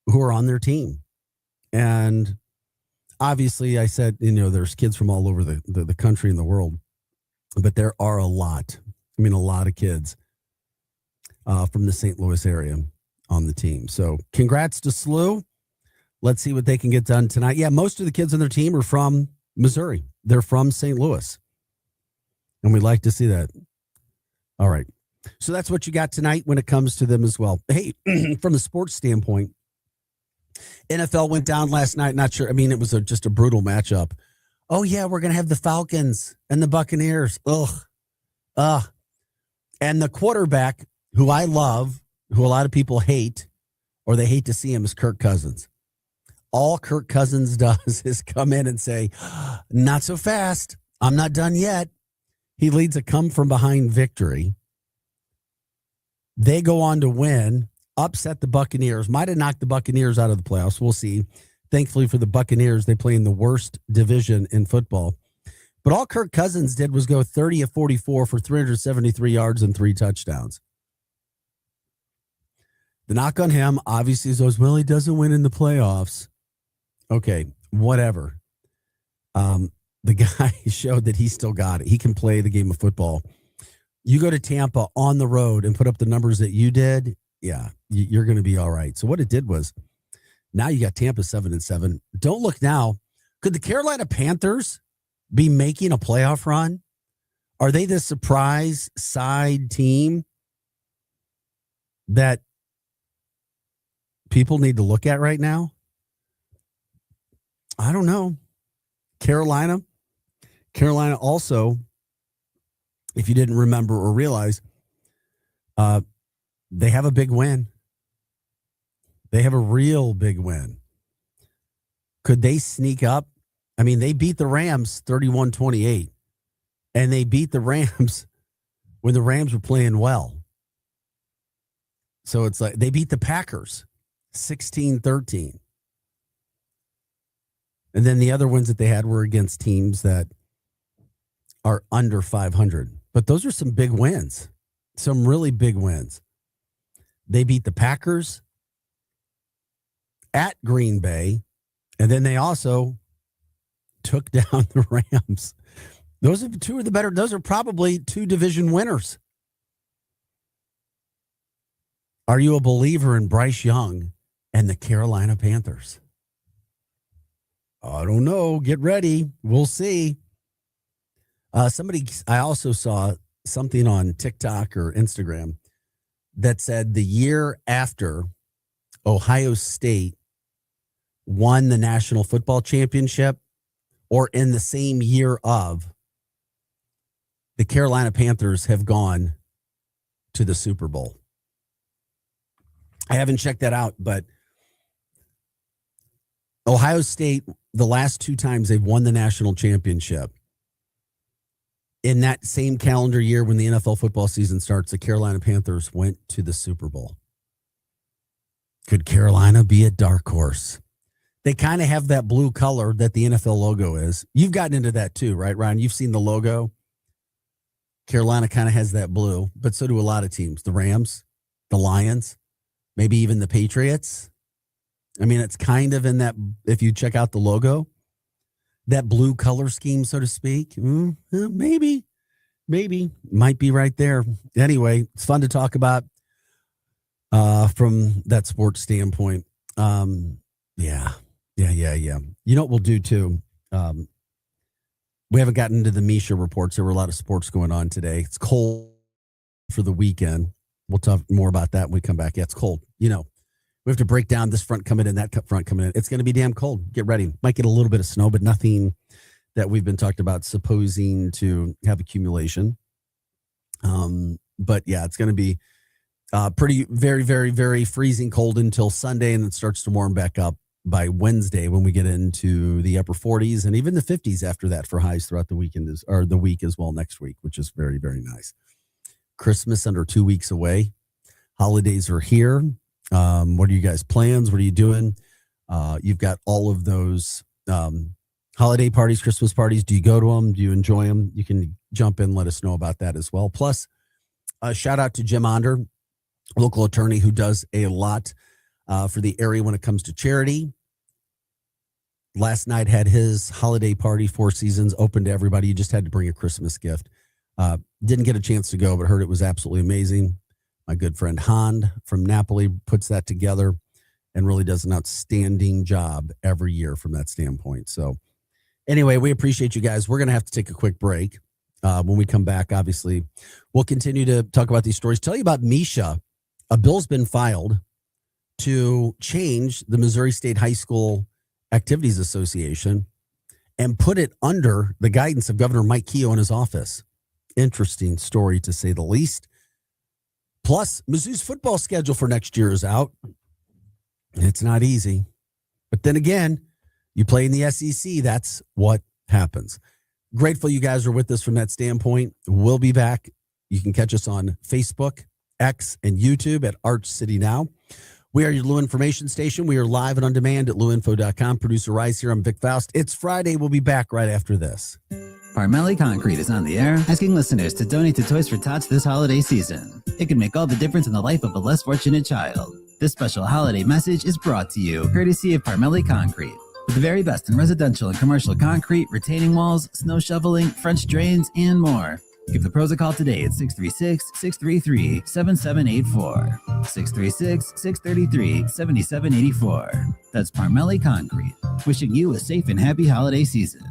who are on their team. And obviously I said, there's kids from all over the country and the world, but there are a lot. A lot of kids from the St. Louis area on the team. So congrats to SLU. Let's see what they can get done tonight. Yeah, most of the kids on their team are from Missouri. They're from St. Louis. And we like to see that. All right. So that's what you got tonight when it comes to them as well. Hey, from the sports standpoint, NFL went down last night. Not sure. It was just a brutal matchup. Oh, yeah, we're going to have the Falcons and the Buccaneers. Ugh. And the quarterback, who I love, who a lot of people hate, or they hate to see him, is Kirk Cousins. All Kirk Cousins does is come in and say, not so fast. I'm not done yet. He leads a come-from-behind victory. They go on to win, upset the Buccaneers. Might have knocked the Buccaneers out of the playoffs. We'll see. Thankfully for the Buccaneers, they play in the worst division in football. But all Kirk Cousins did was go 30 of 44 for 373 yards and 3 touchdowns. The knock on him, obviously, is, well, he doesn't win in the playoffs. Okay, whatever. The guy showed that he still got it. He can play the game of football. You go to Tampa on the road and put up the numbers that you did, yeah, you're going to be all right. So what it did was, now you got Tampa 7-7. Don't look now. Could the Carolina Panthers be making a playoff run? Are they the surprise side team that people need to look at right now? I don't know. Carolina also, if you didn't remember or realize, they have a big win. They have a real big win. Could they sneak up? They beat the Rams 31-28, and they beat the Rams when the Rams were playing well. So it's like they beat the Packers 16-13. And then the other wins that they had were against teams that are under 500. But those are some big wins, some really big wins. They beat the Packers at Green Bay, and then they also took down the Rams. Those are two of the better. Those are probably 2 division winners. Are you a believer in Bryce Young and the Carolina Panthers? I don't know. Get ready. We'll see. I also saw something on TikTok or Instagram that said the year after Ohio State won the National Football Championship, or in the same year of, the Carolina Panthers have gone to the Super Bowl. I haven't checked that out, but Ohio State, the last 2 times they've won the national championship, in that same calendar year when the NFL football season starts, the Carolina Panthers went to the Super Bowl. Could Carolina be a dark horse? They kind of have that blue color that the NFL logo is. You've gotten into that too, right, Ryan? You've seen the logo. Carolina kind of has that blue, but so do a lot of teams. The Rams, the Lions, maybe even the Patriots. I mean, it's kind of in that, if you check out the logo, that blue color scheme, so to speak. Maybe might be right there. Anyway, it's fun to talk about from that sports standpoint. Yeah. You know what we'll do too? We haven't gotten into the Misha reports. There were a lot of sports going on today. It's cold for the weekend. We'll talk more about that when we come back. Yeah, it's cold. You know, we have to break down this front coming in, that front coming in. It's going to be damn cold. Get ready. Might get a little bit of snow, but nothing that we've been talked about supposing to have accumulation. But yeah, it's going to be pretty, very, very, very freezing cold until Sunday, and it starts to warm back up by Wednesday when we get into the upper 40s and even the 50s after that for highs throughout the weekend or the week as well next week, which is very, very nice. Christmas under 2 weeks away. Holidays are here. What are you guys' plans? What are you doing? You've got all of those holiday parties, Christmas parties. Do you go to them? Do you enjoy them? You can jump in, let us know about that as well. Plus, shout out to Jim Onder, local attorney who does a lot for the area when it comes to charity. Last night had his holiday party, Four Seasons, open to everybody. You just had to bring a Christmas gift. Didn't get a chance to go, but heard it was absolutely amazing. My good friend Han from Napoli puts that together and really does an outstanding job every year from that standpoint. So anyway, we appreciate you guys. We're going to have to take a quick break. When we come back, obviously, we'll continue to talk about these stories. Tell you about Misha. A bill's been filed to change the Missouri State High School Activities Association and put it under the guidance of Governor Mike Keogh in his office. Interesting story, to say the least. Plus, Mizzou's football schedule for next year is out. It's not easy. But then again, you play in the SEC. That's what happens. Grateful you guys are with us from that standpoint. We'll be back. You can catch us on Facebook, X, and YouTube at Arch City Now. We are your Lou Information Station. We are live and on demand at louinfo.com. Producer Rice here. I'm Vic Faust. It's Friday. We'll be back right after this. Parmelli Concrete is on the air, asking listeners to donate to Toys for Tots this holiday season. It can make all the difference in the life of a less fortunate child. This special holiday message is brought to you courtesy of Parmelli Concrete. With the very best in residential and commercial concrete, retaining walls, snow shoveling, French drains, and more. Give the pros a call today at 636-633-7784. 636-633-7784. That's Parmelli Concrete. Wishing you a safe and happy holiday season.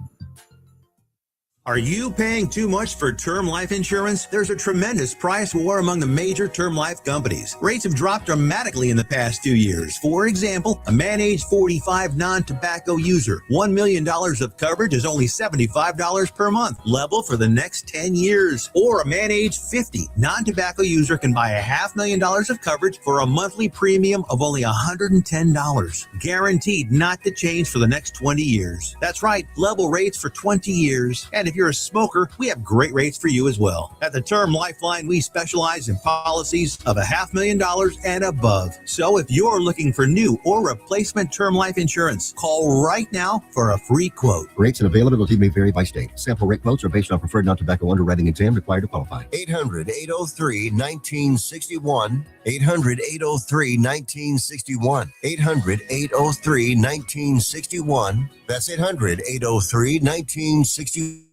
Are you paying too much for term life insurance? There's a tremendous price war among the major term life companies. Rates have dropped dramatically in the past 2 years. For example, a man age 45 non-tobacco user, $1 million of coverage is only $75 per month, level for the next 10 years. Or a man age 50 non-tobacco user can buy $500,000 of coverage for a monthly premium of only $110, guaranteed not to change for the next 20 years. That's right, level rates for 20 years. And if you're a smoker, we have great rates for you as well. At the Term Lifeline, we specialize in policies of $500,000 and above. So if you're looking for new or replacement term life insurance, call right now for a free quote. Rates and availability may vary by state. Sample rate quotes are based on preferred non-tobacco underwriting exam required to qualify. 800-803-1961. 800-803-1961. 800-803-1961. That's 800-803-1961.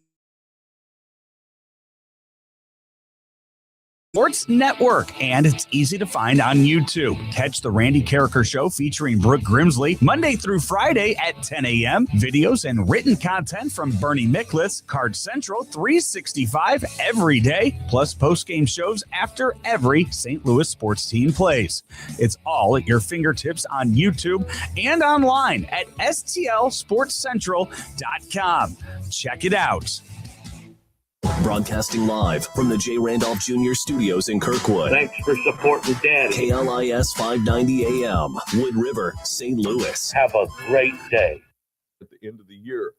Sports Network, and it's easy to find on YouTube. Catch the Randy Carricker Show featuring Brooke Grimsley Monday through Friday at 10 a.m. Videos and written content from Bernie Miklasz, Card Central 365 every day, plus post-game shows after every St. Louis sports team plays. It's all at your fingertips on YouTube and online at stlsportscentral.com. Check it out. Broadcasting live from the J. Randolph Jr. Studios in Kirkwood. Thanks for supporting Daddy. KLIS 590 AM, Wood River, St. Louis. Have a great day. At the end of the year,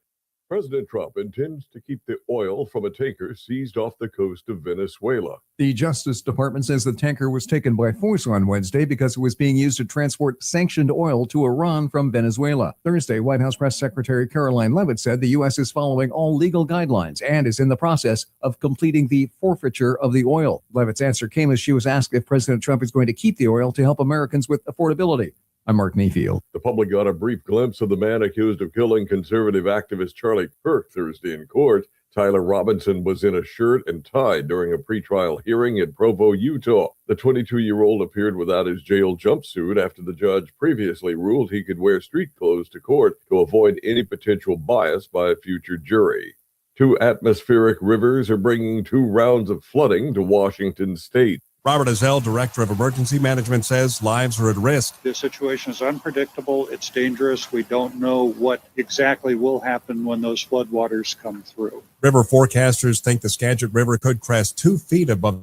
President Trump intends to keep the oil from a tanker seized off the coast of Venezuela. The Justice Department says the tanker was taken by force on Wednesday because it was being used to transport sanctioned oil to Iran from Venezuela. Thursday, White House Press Secretary Caroline Leavitt said the U.S. is following all legal guidelines and is in the process of completing the forfeiture of the oil. Leavitt's answer came as she was asked if President Trump is going to keep the oil to help Americans with affordability. I'm Mark Mayfield. The public got a brief glimpse of the man accused of killing conservative activist Charlie Kirk Thursday in court. Tyler Robinson was in a shirt and tie during a pretrial hearing in Provo, Utah. The 22-year-old appeared without his jail jumpsuit after the judge previously ruled he could wear street clothes to court to avoid any potential bias by a future jury. 2 atmospheric rivers are bringing 2 rounds of flooding to Washington state. Robert Azell, Director of Emergency Management, says lives are at risk. The situation is unpredictable. It's dangerous. We don't know what exactly will happen when those floodwaters come through. River forecasters think the Skagit River could crest 2 feet above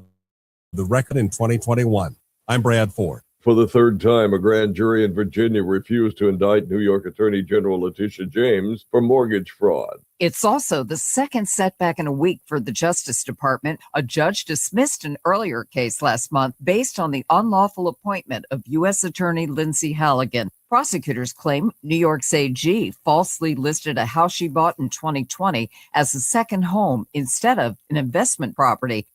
the record in 2021. I'm Brad Ford. For the third time, a grand jury in Virginia refused to indict New York Attorney General Letitia James for mortgage fraud. It's also the second setback in a week for the Justice Department. A judge dismissed an earlier case last month based on the unlawful appointment of U.S. Attorney Lindsay Halligan. Prosecutors claim New York's AG falsely listed a house she bought in 2020 as a second home instead of an investment property.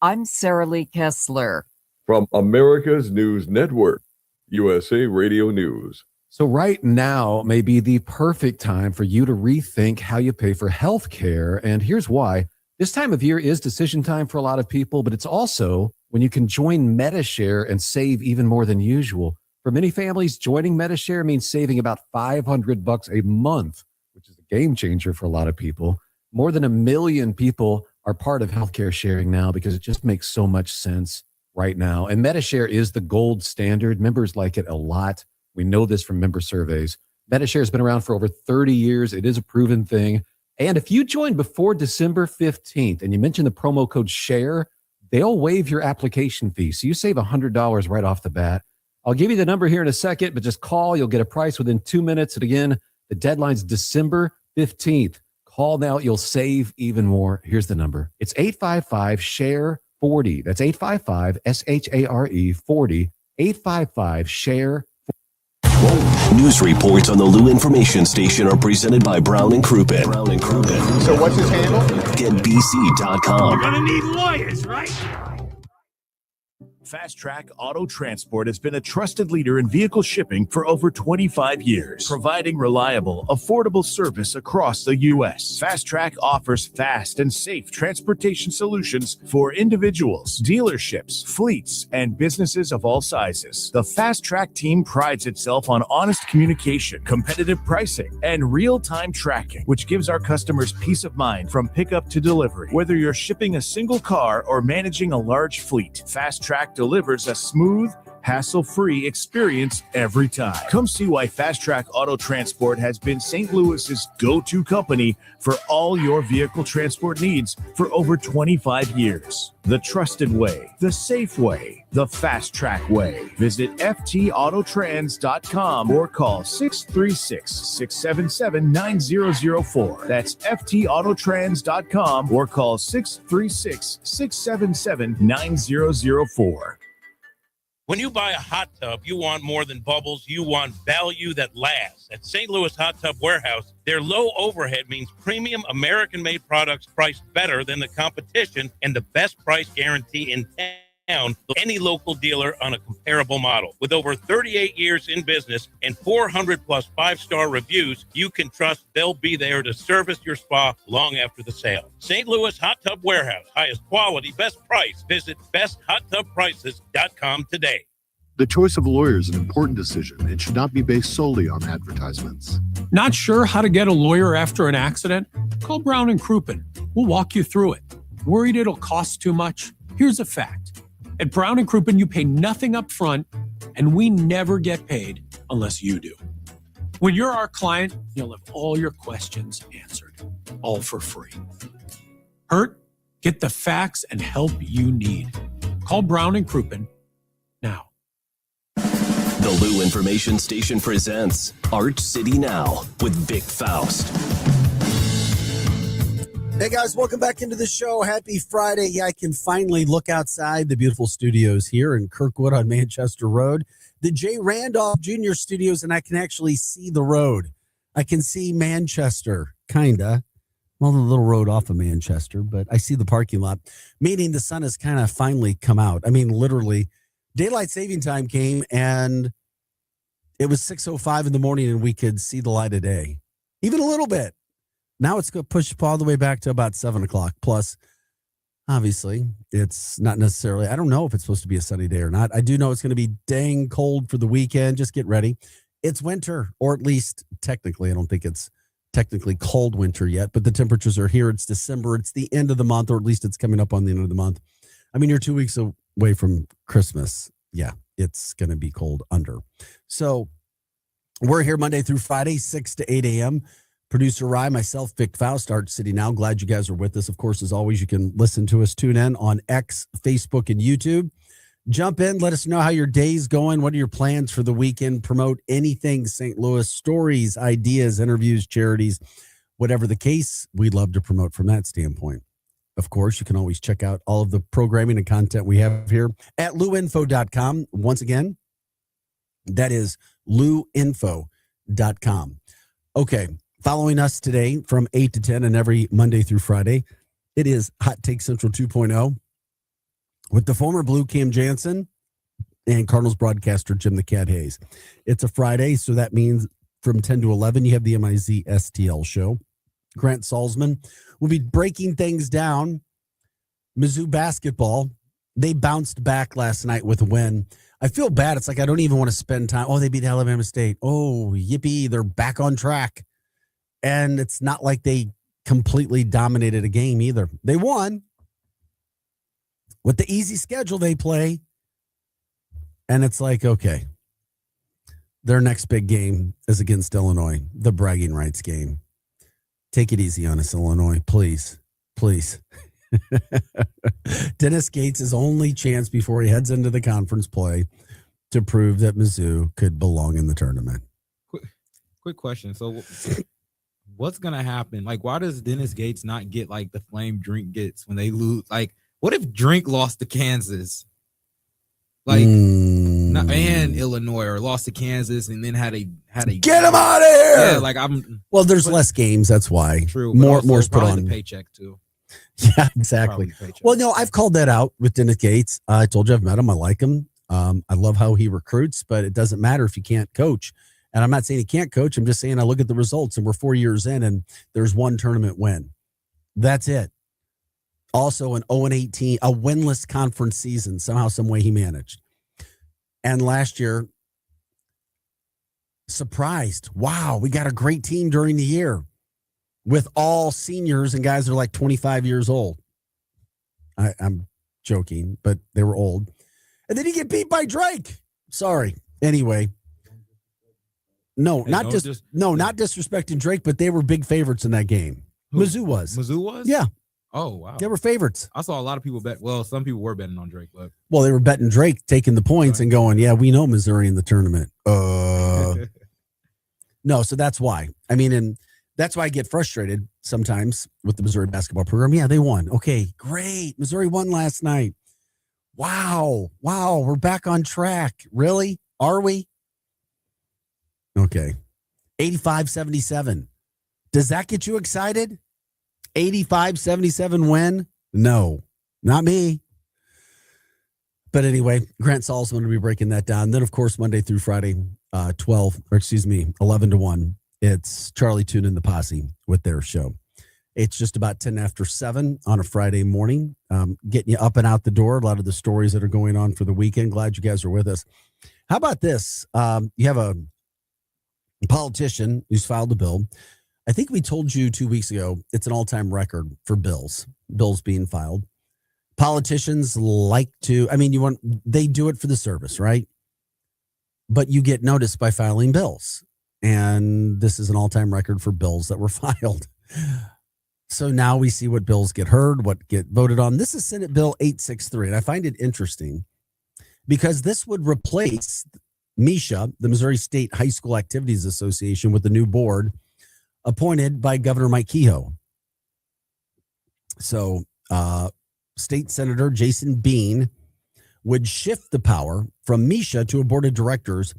I'm Sarah Lee Kessler. From America's News Network, USA Radio News. So right now may be the perfect time for you to rethink how you pay for health care. And here's why. This time of year is decision time for a lot of people, but it's also when you can join MediShare and save even more than usual. For many families, joining MediShare means saving about $500 a month, which is a game changer for a lot of people. More than 1 million people are part of healthcare sharing now because it just makes so much sense right now. And MediShare is the gold standard. Members like it a lot. We know this from member surveys. MediShare has been around for over 30 years. It is a proven thing. And if you join before December 15th and you mention the promo code SHARE, they'll waive your application fee. So you save $100 right off the bat. I'll give you the number here in a second, but just call. You'll get a price within 2 minutes. And again, the deadline's December 15th. Call now. You'll save even more. Here's the number. It's 855-SHARE-40. That's 855-SHARE 40. 855-SHARE. News reports on the Lou Information Station are presented by Brown and Crouppen. Brown and Crouppen. So what's his handle? GetBC.com. You're gonna need lawyers, right? Fast Track Auto Transport has been a trusted leader in vehicle shipping for over 25 years, providing reliable, affordable service across the U.S. Fast Track offers fast and safe transportation solutions for individuals, dealerships, fleets, and businesses of all sizes. The Fast Track team prides itself on honest communication, competitive pricing, and real-time tracking, which gives our customers peace of mind from pickup to delivery. Whether you're shipping a single car or managing a large fleet, Fast Track delivers a smooth, hassle-free experience every time. Come see why Fast Track Auto Transport has been St. Louis's go-to company for all your vehicle transport needs for over 25 years. The trusted way, the safe way, the Fast Track way. Visit ftautotrans.com or call 636-677-9004. That's ftautotrans.com or call 636-677-9004. When you buy a hot tub, you want more than bubbles. You want value that lasts. At St. Louis Hot Tub Warehouse, their low overhead means premium American-made products priced better than the competition and the best price guarantee in town. Any local dealer on a comparable model. With over 38 years in business and 400 plus 5-star reviews, you can trust they'll be there to service your spa long after the sale. St. Louis Hot Tub Warehouse, highest quality, best price. Visit besthot-tub-prices.com today. The choice of a lawyer is an important decision. It should not be based solely on advertisements. Not sure how to get a lawyer after an accident? Call Brown and Crouppen. We'll walk you through it. Worried it'll cost too much? Here's a fact. At Brown and Crouppen, you pay nothing up front, and we never get paid unless you do. When you're our client, you'll have all your questions answered, all for free. Hurt? Get the facts and help you need. Call Brown and Crouppen now. The Lou Information Station presents Art City Now with Vic Faust. Hey guys, welcome back into the show. Happy Friday. Yeah, I can finally look outside the beautiful studios here in Kirkwood on Manchester Road, the J. Randolph Jr. Studios, and I can actually see the road. I can see Manchester, kinda. Well, the little road off of Manchester, but I see the parking lot, meaning the sun has kind of finally come out. I mean, literally, daylight saving time came and it was 6:05 in the morning and we could see the light of day, even a little bit. Now it's going to push all the way back to about 7 o'clock. Plus, obviously, it's not necessarily, I don't know if it's supposed to be a sunny day or not. I do know it's going to be dang cold for the weekend. Just get ready. It's winter, or at least technically. I don't think it's technically cold winter yet, but the temperatures are here. It's December. It's the end of the month, or at least it's coming up on the end of the month. I mean, you're 2 weeks away from Christmas. Yeah, it's going to be cold under. So we're here Monday through Friday, 6 to 8 a.m., Producer Rye, myself, Vic Faust, Art City Now. Glad you guys are with us. Of course, as always, you can listen to us, tune in on X, Facebook, and YouTube. Jump in. Let us know how your day's going. What are your plans for the weekend? Promote anything St. Louis, stories, ideas, interviews, charities, whatever the case. We'd love to promote from that standpoint. Of course, you can always check out all of the programming and content we have here at luinfo.com. Once again, that is luinfo.com. Okay. Following us today from 8 to 10 and every Monday through Friday, it is Hot Take Central 2.0 with the former Blue Cam Jansen and Cardinals broadcaster Jim the Cat Hayes. It's a Friday, so that means from 10 to 11, you have the MIZ STL show. Grant Salzman will be breaking things down. Mizzou basketball, they bounced back last night with a win. I feel bad. It's like I don't even want to spend time. Oh, they beat Alabama State. Oh, yippee, they're back on track. And it's not like they completely dominated a game either. They won with the easy schedule they play. And it's like, okay, their next big game is against Illinois, the bragging rights game. Take it easy on us, Illinois, please, please. Dennis Gates' only chance before he heads into the conference play to prove that Mizzou could belong in the tournament. Quick question. So what's going to happen? Like, why does Dennis Gates not get like the flame Drink gets when they lose? Like, what if Drink lost to Kansas? Like, and Illinois, or lost to Kansas and then had a get him out of here. Yeah, like there's less games. That's why. True. More's put on the paycheck too. Yeah, exactly. Well, no, I've called that out with Dennis Gates. I told you I've met him. I like him. I love how he recruits, but it doesn't matter if you can't coach. And I'm not saying he can't coach. I'm just saying I look at the results, and we're 4 years in, and there's one tournament win. That's it. Also, an 0-18, a winless conference season. Somehow, some way he managed. And last year, surprised. Wow, we got a great team during the year with all seniors and guys that are like 25 years old. I'm joking, but they were old. And then you get beat by Drake. Sorry. Anyway. No, not disrespecting Drake, but they were big favorites in that game. Mizzou was. Mizzou was? Yeah. Oh, wow. They were favorites. I saw a lot of people bet. Well, some people were betting on Drake, but they were betting Drake, taking the points and going, yeah, we know Missouri in the tournament. No, so that's why. I mean, and that's why I get frustrated sometimes with the Missouri basketball program. Yeah, they won. Okay, great. Missouri won last night. Wow, we're back on track. Really? Are we? Okay. 85-77. Does that get you excited? 85-77 win? No, not me. But anyway, Grant Salzman will be breaking that down. Then, of course, Monday through Friday, 11 to 1. It's Charlie Tune and the Posse with their show. It's just about 10 after 7 on a Friday morning, getting you up and out the door. A lot of the stories that are going on for the weekend. Glad you guys are with us. How about this? You have a politician who's filed a bill. I think we told you 2 weeks ago, it's an all-time record for bills being filed. Politicians like to, they do it for the service, right? But you get noticed by filing bills. And this is an all-time record for bills that were filed. So now we see what bills get heard, what get voted on. This is Senate Bill 863. And I find it interesting because this would replace MSHA, the Missouri State High School Activities Association, with the new board appointed by Governor Mike Kehoe. So, State Senator Jason Bean would shift the power from Misha to a board of directors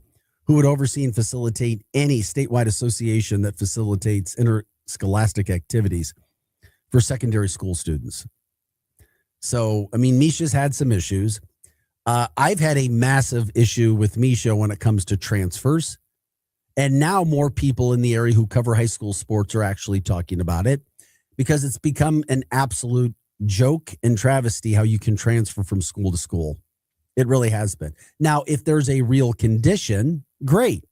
who would oversee and facilitate any statewide association that facilitates interscholastic activities for secondary school students. So, I mean, Misha's had some issues. I've had a massive issue with Misha when it comes to transfers. And now more people in the area who cover high school sports are actually talking about it because it's become an absolute joke and travesty how you can transfer from school to school. It really has been. Now, if there's a real condition, great.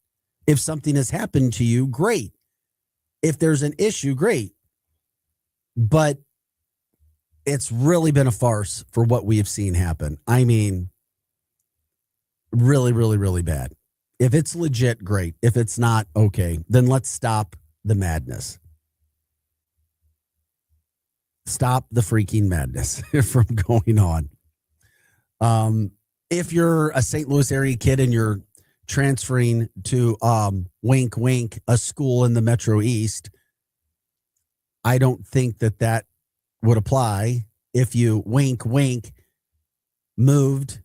If something has happened to you, great. If there's an issue, great. But it's really been a farce for what we have seen happen. I mean, really, really, really bad. If it's legit, great. If it's not, okay, then let's stop the madness. Stop the freaking madness from going on. If you're a St. Louis area kid and you're transferring to wink, wink, a school in the Metro East, I don't think that would apply if you wink, wink, moved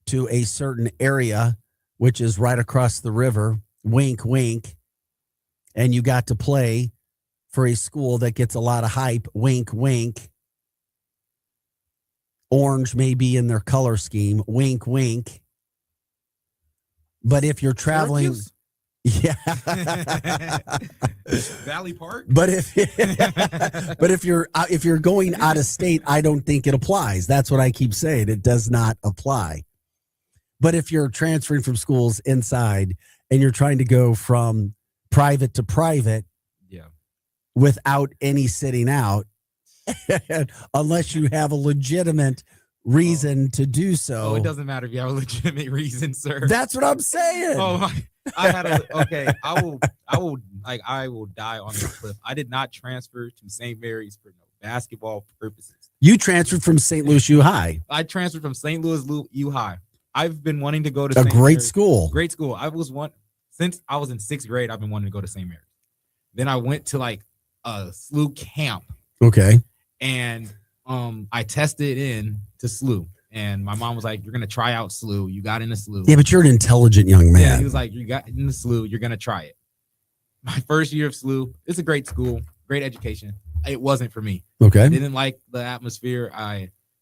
to a certain area, which is right across the river, wink, wink, and you got to play for a school that gets a lot of hype, wink, wink. Orange may be in their color scheme, wink, wink. But if you're traveling, yeah, Valley Park. But if you're going out of state, I don't think it applies. That's what I keep saying. It does not apply. But if you're transferring from schools inside and you're trying to go from private to private, yeah, without any sitting out, unless you have a legitimate reason to do so. Oh, it doesn't matter if you have a legitimate reason, sir. That's what I'm saying. Oh my! I will die on this cliff. I did not transfer to St. Mary's for no basketball purposes. You transferred from St. Louis U High. I transferred from St. Louis U High. I've been wanting to go to a St. great Mary's. school. Great school. Since I was in 6th grade. I've been wanting to go to St. Mary's. Then I went to like a SLU camp. Okay. And I tested in to SLU. And my mom was like, "You're gonna try out SLU. You got into SLU." Yeah, but you're an intelligent young man. Yeah, he was like, "You got into SLU. You're gonna try it." My first year of SLU, it's a great school, great education. It wasn't for me. Okay. I didn't like the atmosphere.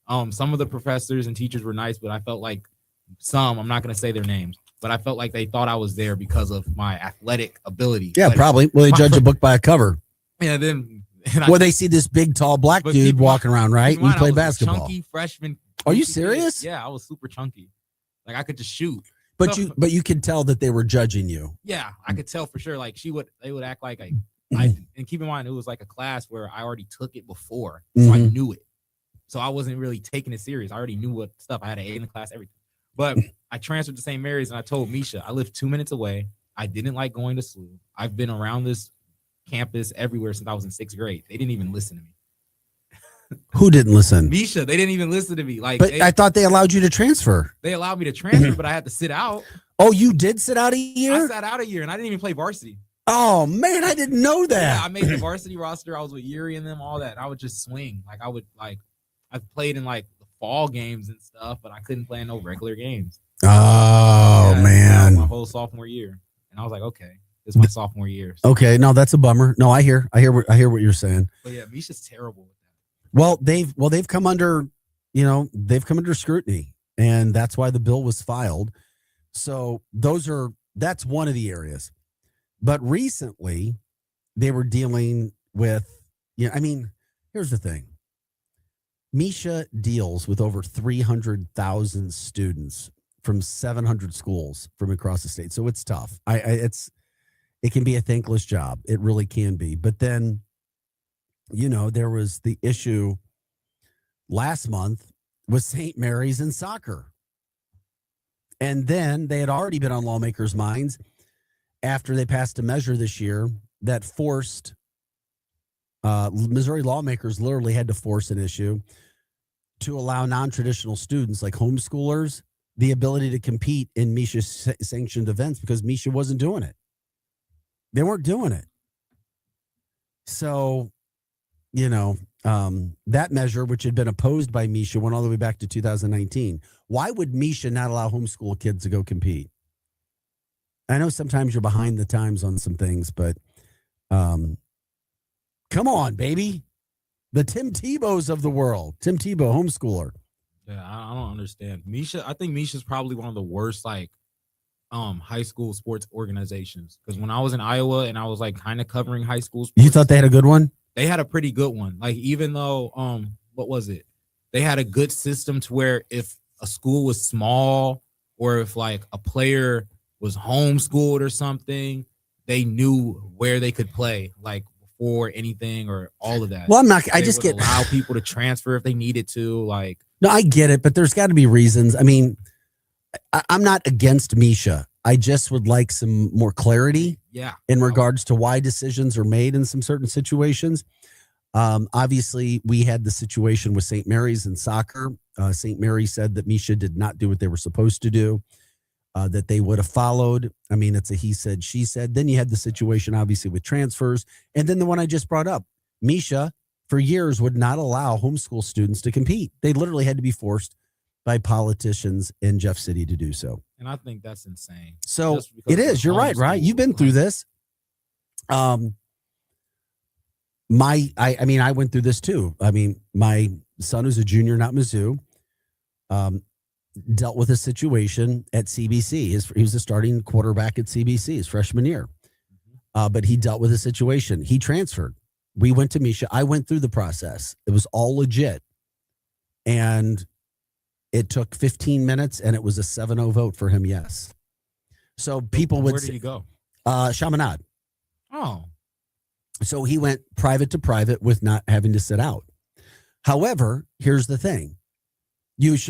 Some of the professors and teachers were nice, but I felt like I'm not gonna say their names, but I felt like they thought I was there because of my athletic ability. Yeah, but probably. Well, they judge a book by a cover. Yeah, then they see this big, tall, black dude walking around, right? And you play basketball. Chunky freshman. Are you serious? Yeah, I was super chunky. Like I could just shoot. But you could tell that they were judging you. Yeah, I could tell for sure. Like they would act like and keep in mind it was like a class where I already took it before, so I knew it. So I wasn't really taking it serious. I already knew what stuff. I had an A in the class, everything. But I transferred to St. Mary's and I told Misha I lived 2 minutes away. I didn't like going to SLU. I've been around this campus everywhere since I was in 6th grade. They didn't even listen to me. Who didn't listen? Misha, they didn't even listen to me. But I thought they allowed you to transfer. They allowed me to transfer, but I had to sit out. Oh, you did sit out a year? I sat out a year and I didn't even play varsity. Oh man, I didn't know that. Yeah, I made the varsity roster. I was with Yuri and them, all that. And I would just swing. I've played in like the fall games and stuff, but I couldn't play in no regular games. Oh man. My whole sophomore year. And I was like, okay, this is my sophomore year. So. Okay, no, that's a bummer. No, I hear what you're saying. But yeah, Misha's terrible with that. Well, they've come under, scrutiny, and that's why the bill was filed. So that's one of the areas. But recently they were dealing with, here's the thing. Misha deals with over 300,000 students from 700 schools from across the state. So it's tough. It can be a thankless job. It really can be. But then, there was the issue last month with St. Mary's and soccer. And then they had already been on lawmakers' minds after they passed a measure this year that forced Missouri lawmakers literally had to force an issue to allow non-traditional students like homeschoolers the ability to compete in Misha sanctioned events because Misha wasn't doing it. They weren't doing it. So, that measure, which had been opposed by Misha, went all the way back to 2019. Why would Misha not allow homeschool kids to go compete? I know sometimes you're behind the times on some things, but come on, baby. The Tim Tebow's of the world. Tim Tebow, homeschooler. Yeah, I don't understand. Misha, I think Misha's probably one of the worst high school sports organizations. Because when I was in Iowa and I was like kind of covering high school sports, You thought they had a good one? they had a pretty good one. Like, even though what was it? They had a good system to where if a school was small or if like a player was homeschooled or something, they knew where they could play, like before anything or all of that. Well, I They just would get allow people to transfer if they needed to. Like, No, I get it, but there's got to be reasons. I mean, I'm not against Misha. I just would like some more clarity yeah, in regards to why decisions are made in some certain situations. Obviously, we had the situation with St. Mary's in soccer. St. Mary said that Misha did not do what they were supposed to do, that they would have followed. I mean, it's a he said, she said. Then you had the situation, obviously, with transfers. And then the one I just brought up, Misha, for years, would not allow homeschool students to compete. They literally had to be forced by politicians in Jeff City to do so. and I think that's insane. So Just because it is. You're right, right? You've been through this. I went through this too. I mean, my son, who's a junior, not Mizzou, dealt with a situation at CBC. He was a starting quarterback at CBC his freshman year. But he dealt with a situation. He transferred. We went to Misha. I went through the process. It was all legit. And it took 15 minutes and it was a 7-0 vote for him. Yes. So people would Where say, did you go? Chaminade. Oh, So he went private to private with not having to sit out. However, here's the thing.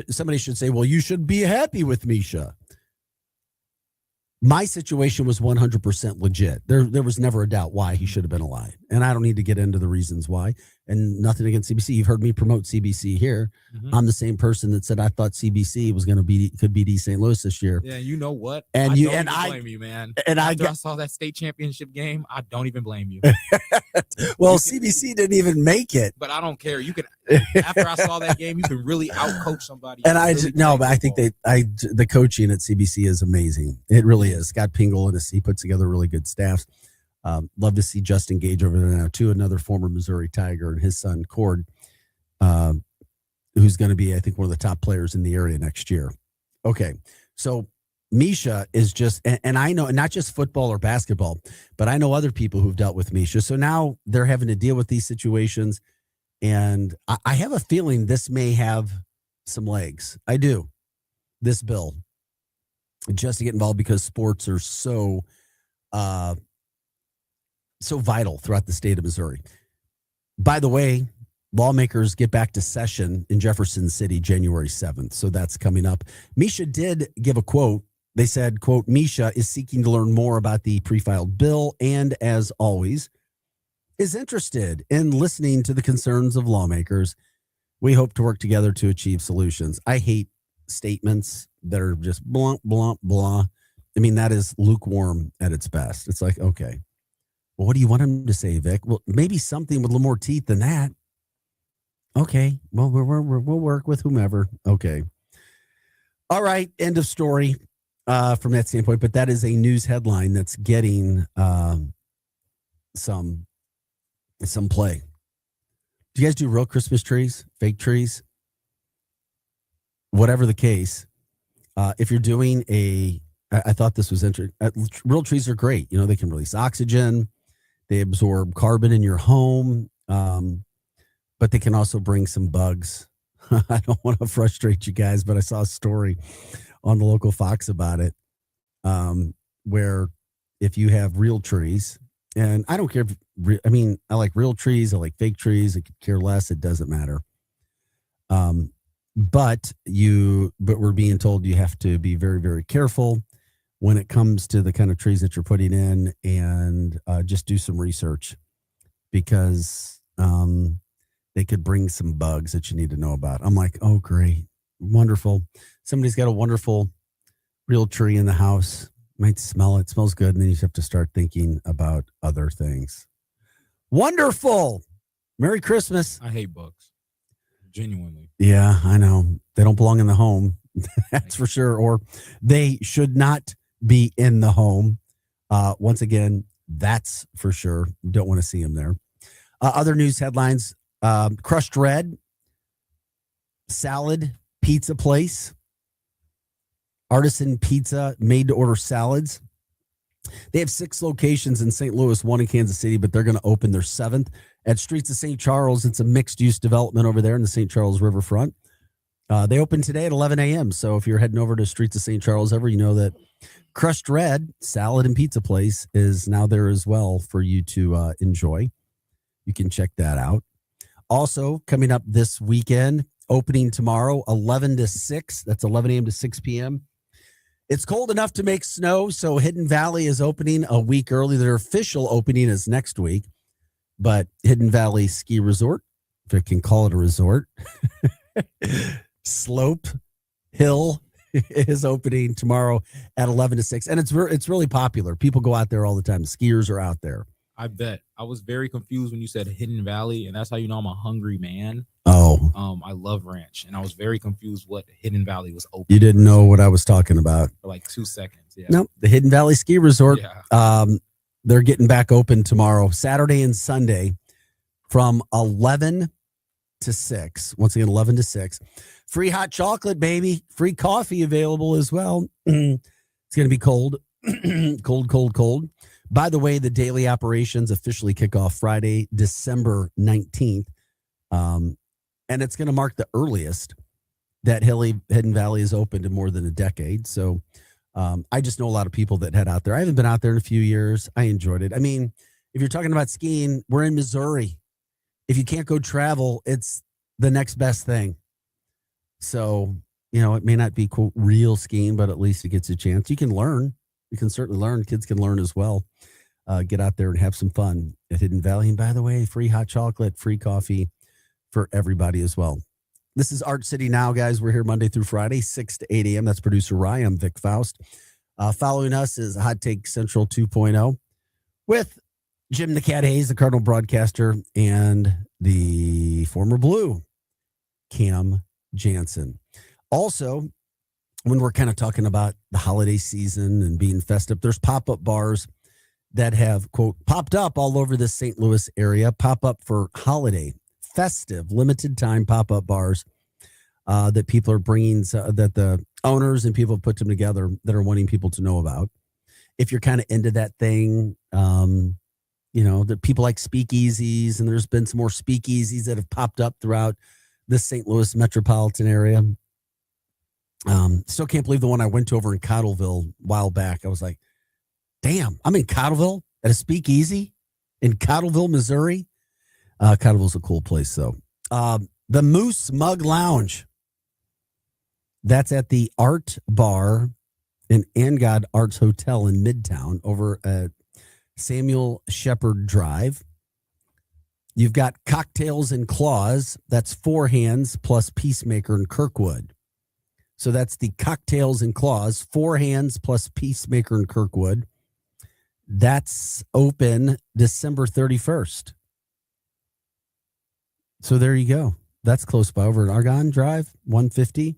Somebody should say, well, you should be happy with Misha. My situation was 100% legit. There was never a doubt why he should have been alive. And I don't need to get into the reasons why. And nothing against CBC. You've heard me promote CBC here. Mhm. I'm the same person that said I thought CBC was going to could beat East St. Louis this year. yeah. You know what? And I you- don't and even I- blame you, man. and I After got- I saw that state championship game, I don't even blame you. Well, You CBC didn't even make it. But I don't care. You can. After I saw that game, you can really outcoach somebody. And I really just, no, play but I think football. the coaching at CBC is amazing. It really is. Scott Pingle and he puts together really good staffs. Love to see Justin Gage over there now too, another former Missouri Tiger, and his son Cord, who's going to be, I think, one of the top players in the area next year. Okay, so Misha is just, and I know, and not just football or basketball, but I know other people who've dealt with Misha. So now they're having to deal with these situations. And I have a feeling this may have some legs. I do. This bill, just to get involved because sports are so vital throughout the state of Missouri. By the way, lawmakers get back to session in Jefferson City January 7th. So that's coming up. Misha did give a quote. They said, quote, Misha is seeking to learn more about the pre-filed bill and, as always, is interested in listening to the concerns of lawmakers. We hope to work together to achieve solutions. I hate statements that are just blah, blah, blah. I mean, that is lukewarm at its best. It's like, okay, well, what do you want him to say, Vic? Well, maybe something with a little more teeth than that. Okay, well, we'll work with whomever. Okay. All right, end of story from that standpoint. But that is a news headline that's getting some play. Do you guys do real Christmas trees, fake trees? Whatever the case, if you're doing I thought this was interesting. Real trees are great. You know, they can release oxygen. They absorb carbon in your home, but they can also bring some bugs. I don't want to frustrate you guys, but I saw a story on the local Fox about it, where if you have real trees, and I don't care if, I mean, I like real trees, I like fake trees, I could care less, it doesn't matter. But we're being told you have to be very, very careful when it comes to the kind of trees that you're putting in, and just do some research, because they could bring some bugs that you need to know about. I'm like, oh, great. Wonderful. Somebody's got a wonderful real tree in the house. Might smell it. Smells good. And then you have to start thinking about other things. Wonderful. Merry Christmas. I hate books. Genuinely. Yeah, I know. They don't belong in the home. That's for sure. Or they should not be in the home. Once again, that's for sure. Don't want to see them there. Other news headlines. Crushed Red salad pizza place. Artisan pizza, made to order salads. They have 6 locations in St. Louis, 1 in Kansas City, but they're going to open their 7th at Streets of St. Charles. It's a mixed use development over there in the St. Charles Riverfront. They open today at 11 a.m. So if you're heading over to Streets of St. Charles ever, you know that Crushed Red salad and pizza place is now there as well for you to enjoy. You can check that out. Also coming up this weekend, opening tomorrow, 11 to 6. That's 11 a.m. to 6 p.m. It's cold enough to make snow, so Hidden Valley is opening a week early. Their official opening is next week, but Hidden Valley Ski Resort, if I can call it a resort, Slope Hill is opening tomorrow at 11 to 6, and it's really popular. People go out there all the time. Skiers are out there. I bet. I was very confused when you said Hidden Valley, and that's how you know I'm a hungry man. Oh. I love ranch, and I was very confused what Hidden Valley was open. You didn't know what I was talking about. For like 2 seconds. Yeah. No, the Hidden Valley Ski Resort. Yeah. They're getting back open tomorrow, Saturday and Sunday, from 11 to 6. Once again, 11 to 6. Free hot chocolate, baby. Free coffee available as well. It's going to be cold. cold. By the way, the daily operations officially kick off Friday, December 19th. And it's going to mark the earliest that Hidden Valley is opened in more than a decade. So I just know a lot of people that head out there. I haven't been out there in a few years. I enjoyed it. I mean, if you're talking about skiing, we're in Missouri. If you can't go travel, it's the next best thing. So, it may not be, quote, real skiing, but at least it gets a chance. You can learn. You can certainly learn. Kids can learn as well. Get out there and have some fun at Hidden Valley. And by the way, free hot chocolate, free coffee for everybody as well. This is Art City Now, guys. We're here Monday through Friday, 6 to 8 a.m. That's producer Ryan. I'm Vic Faust. Following us is Hot Take Central 2.0 with Jim the Cat Hayes, the Cardinal broadcaster, and the former Blue, Cam Jansen. Also, when we're kind of talking about the holiday season and being festive, there's pop-up bars that have, quote, popped up all over the St. Louis area, pop up for holiday, festive, limited time pop-up bars that people are bringing, that the owners and people have put them together that are wanting people to know about. If you're kind of into that thing, that people like speakeasies, and there's been some more speakeasies that have popped up throughout the St. Louis metropolitan area. Still can't believe the one I went to over in Cottleville a while back. I was like, damn, I'm in Cottleville at a speakeasy in Cottleville, Missouri. Cottleville's a cool place, though. The Moose Mug Lounge. That's at the Art Bar in Angod Arts Hotel in Midtown over at Samuel Shepherd Drive. You've got Cocktails and Claws. That's Four Hands plus Peacemaker in Kirkwood. So that's the Cocktails and Claws, Four Hands plus Peacemaker in Kirkwood. That's open December 31st. So there you go. That's close by over at Argonne Drive, 150.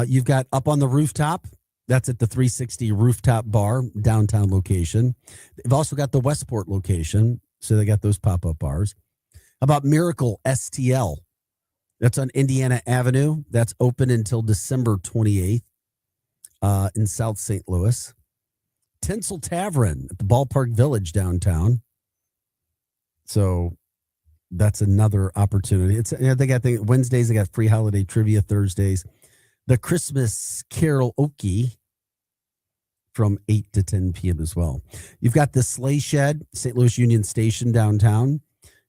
You've got Up on the Rooftop. That's at the 360 Rooftop Bar, downtown location. They've also got the Westport location. So they got those pop-up bars. How about Miracle STL? That's on Indiana Avenue. That's open until December 28th in South St. Louis. Tinsel Tavern at the Ballpark Village downtown. So that's another opportunity. They got Wednesdays. They got free holiday trivia. Thursdays, the Christmas karaoke from 8 to 10 p.m. as well. You've got the Sleigh Shed, St. Louis Union Station downtown.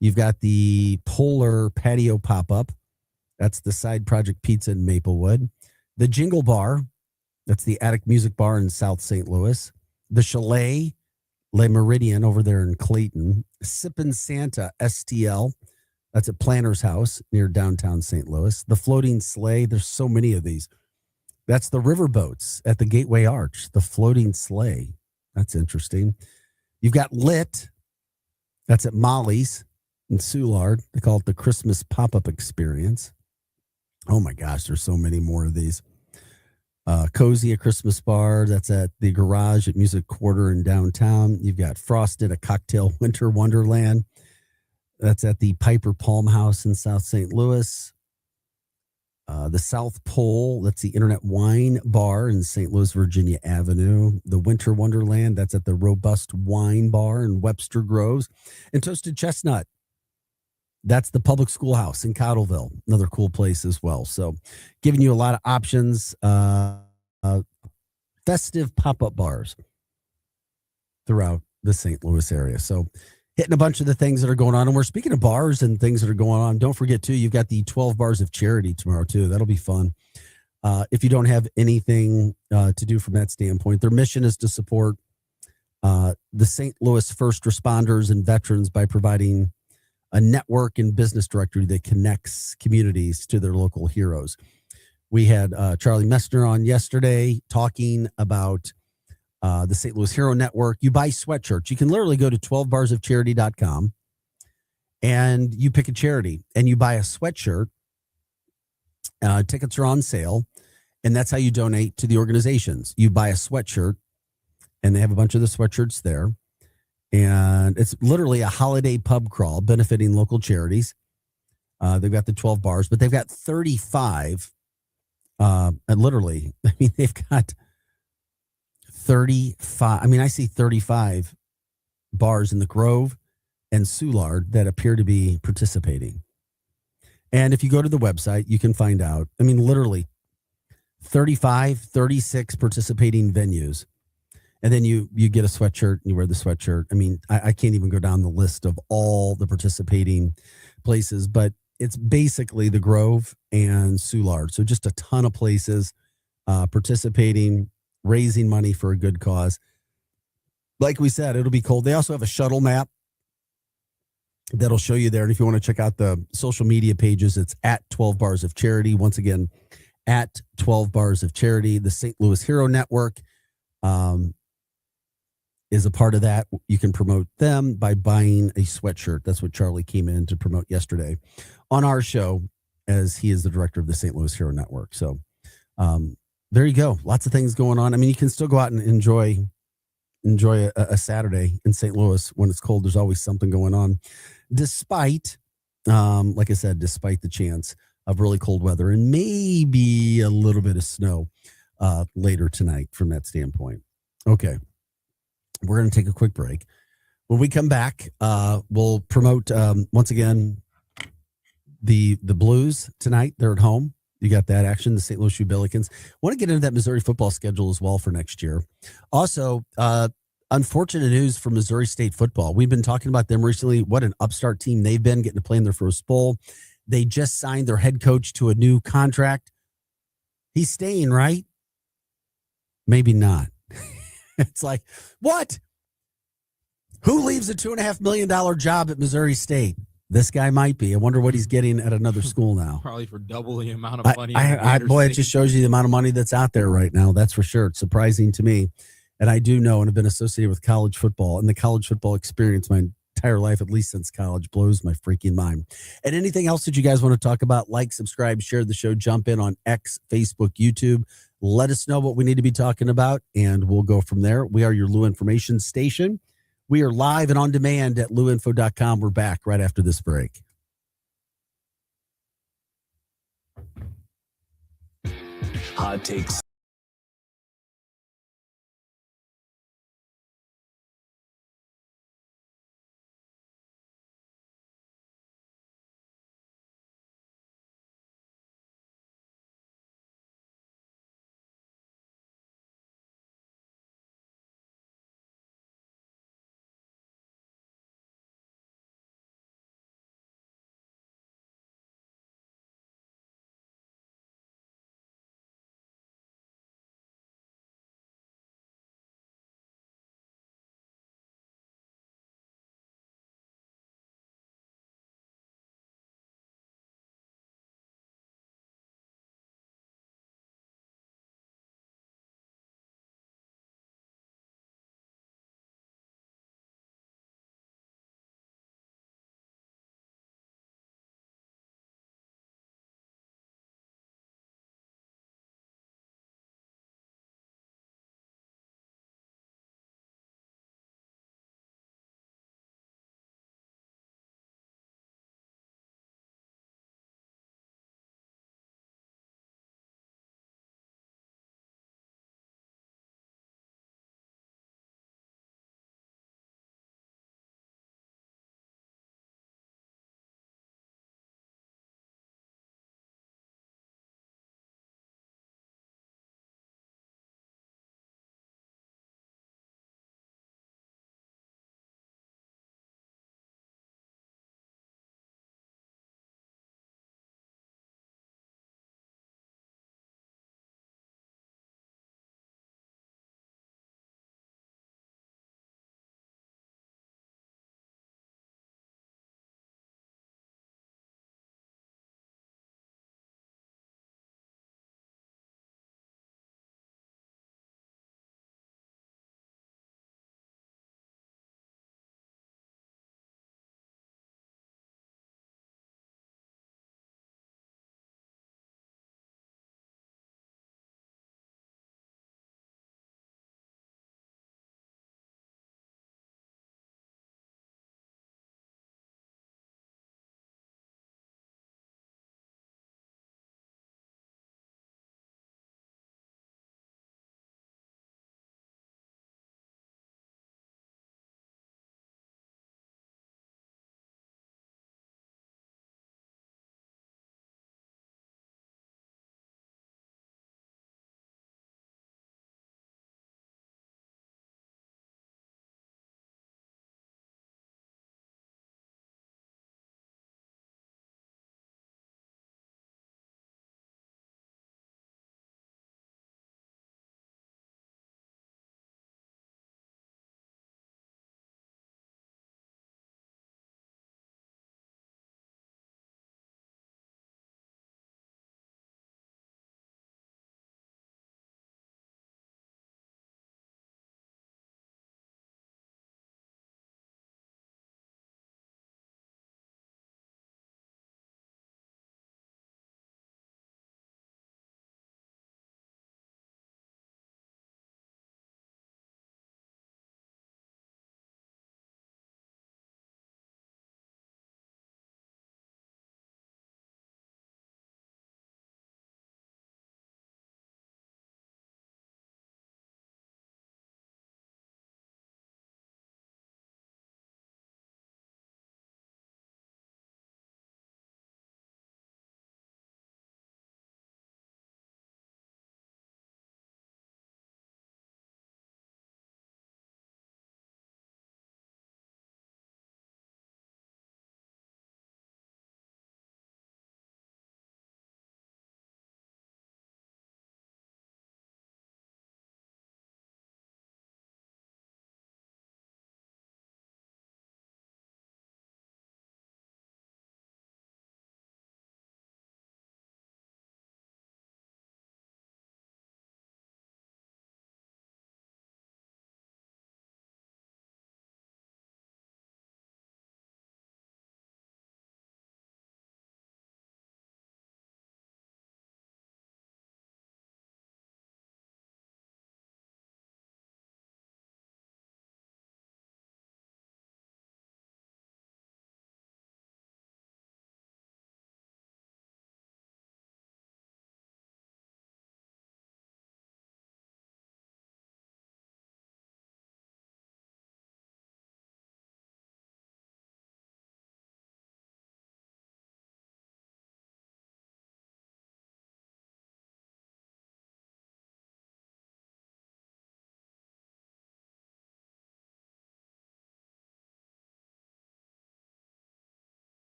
You've got the Polar Patio Pop-Up. That's the Side Project Pizza in Maplewood. The Jingle Bar. That's the Attic Music Bar in South St. Louis. The Chalet Le Meridian over there in Clayton. Sippin' Santa STL. That's at Planter's House near downtown St. Louis. The Floating Sleigh. There's so many of these. That's the Riverboats at the Gateway Arch. The Floating Sleigh. That's interesting. You've got Lit. That's at Molly's in Soulard. They call it the Christmas pop-up experience. Oh my gosh, there's so many more of these. Cozy, a Christmas bar. That's at the Garage at Music Quarter in downtown. You've got Frosted, a cocktail winter wonderland. That's at the Piper Palm House in South St. Louis. The South Pole, that's the Internet Wine Bar in St. Louis, Virginia Avenue. The Winter Wonderland, that's at the Robust Wine Bar in Webster Groves. And Toasted Chestnut, that's the Public Schoolhouse in Cottleville, another cool place as well. So giving you a lot of options, festive pop-up bars throughout the St. Louis area. So hitting a bunch of the things that are going on. And we're speaking of bars and things that are going on. Don't forget, too, you've got the 12 Bars of Charity tomorrow, too. That'll be fun. If you don't have anything to do from that standpoint, their mission is to support the St. Louis first responders and veterans by providing a network and business directory that connects communities to their local heroes. We had Charlie Messner on yesterday talking about the St. Louis Hero Network. You buy sweatshirts. You can literally go to 12barsofcharity.com and you pick a charity and you buy a sweatshirt. Tickets are on sale, and that's how you donate to the organizations. You buy a sweatshirt, and they have a bunch of the sweatshirts there. And it's literally a holiday pub crawl benefiting local charities. They've got the 12 bars, but they've got 35. And literally, I mean, they've got 35. I mean, I see 35 bars in the Grove and Soulard that appear to be participating. And if you go to the website, you can find out. I mean, literally 35, 36 participating venues. And then you get a sweatshirt and you wear the sweatshirt. I mean, I can't even go down the list of all the participating places, but it's basically the Grove and Soulard. So just a ton of places participating, raising money for a good cause. Like we said, it'll be cold. They also have a shuttle map that'll show you there. And if you want to check out the social media pages, it's at 12 Bars of Charity. Once again, at 12 Bars of Charity. The St. Louis Hero Network is a part of that. You can promote them by buying a sweatshirt. That's what Charlie came in to promote yesterday on our show, as he is the director of the St. Louis Hero Network. So there you go. Lots of things going on. I mean, you can still go out and enjoy a Saturday in St. Louis when it's cold. There's always something going on, despite, like I said, despite the chance of really cold weather and maybe a little bit of snow later tonight from that standpoint. Okay. We're going to take a quick break. When we come back, we'll promote once again the Blues tonight. They're at home. You got that action. The St. Louis Shoebillikens. Want to get into that Missouri football schedule as well for next year. Also, unfortunate news for Missouri State football. We've been talking about them recently. What an upstart team they've been, getting to play in their first bowl. They just signed their head coach to a new contract. He's staying, right? Maybe not. It's like, what? Who leaves a $2.5 million job at Missouri State? This guy might be. I wonder what he's getting at another school now. Probably for double the amount of money. Boy, it just shows you the amount of money that's out there right now. That's for sure. It's surprising to me. And I do know and have been associated with college football, and the college football experience my entire life, at least since college, blows my freaking mind. And anything else that you guys want to talk about, like, subscribe, share the show, jump in on X, Facebook, YouTube. Let us know what we need to be talking about, and we'll go from there. We are your Lou Information Station. We are live and on demand at louinfo.com. We're back right after this break. Hot takes.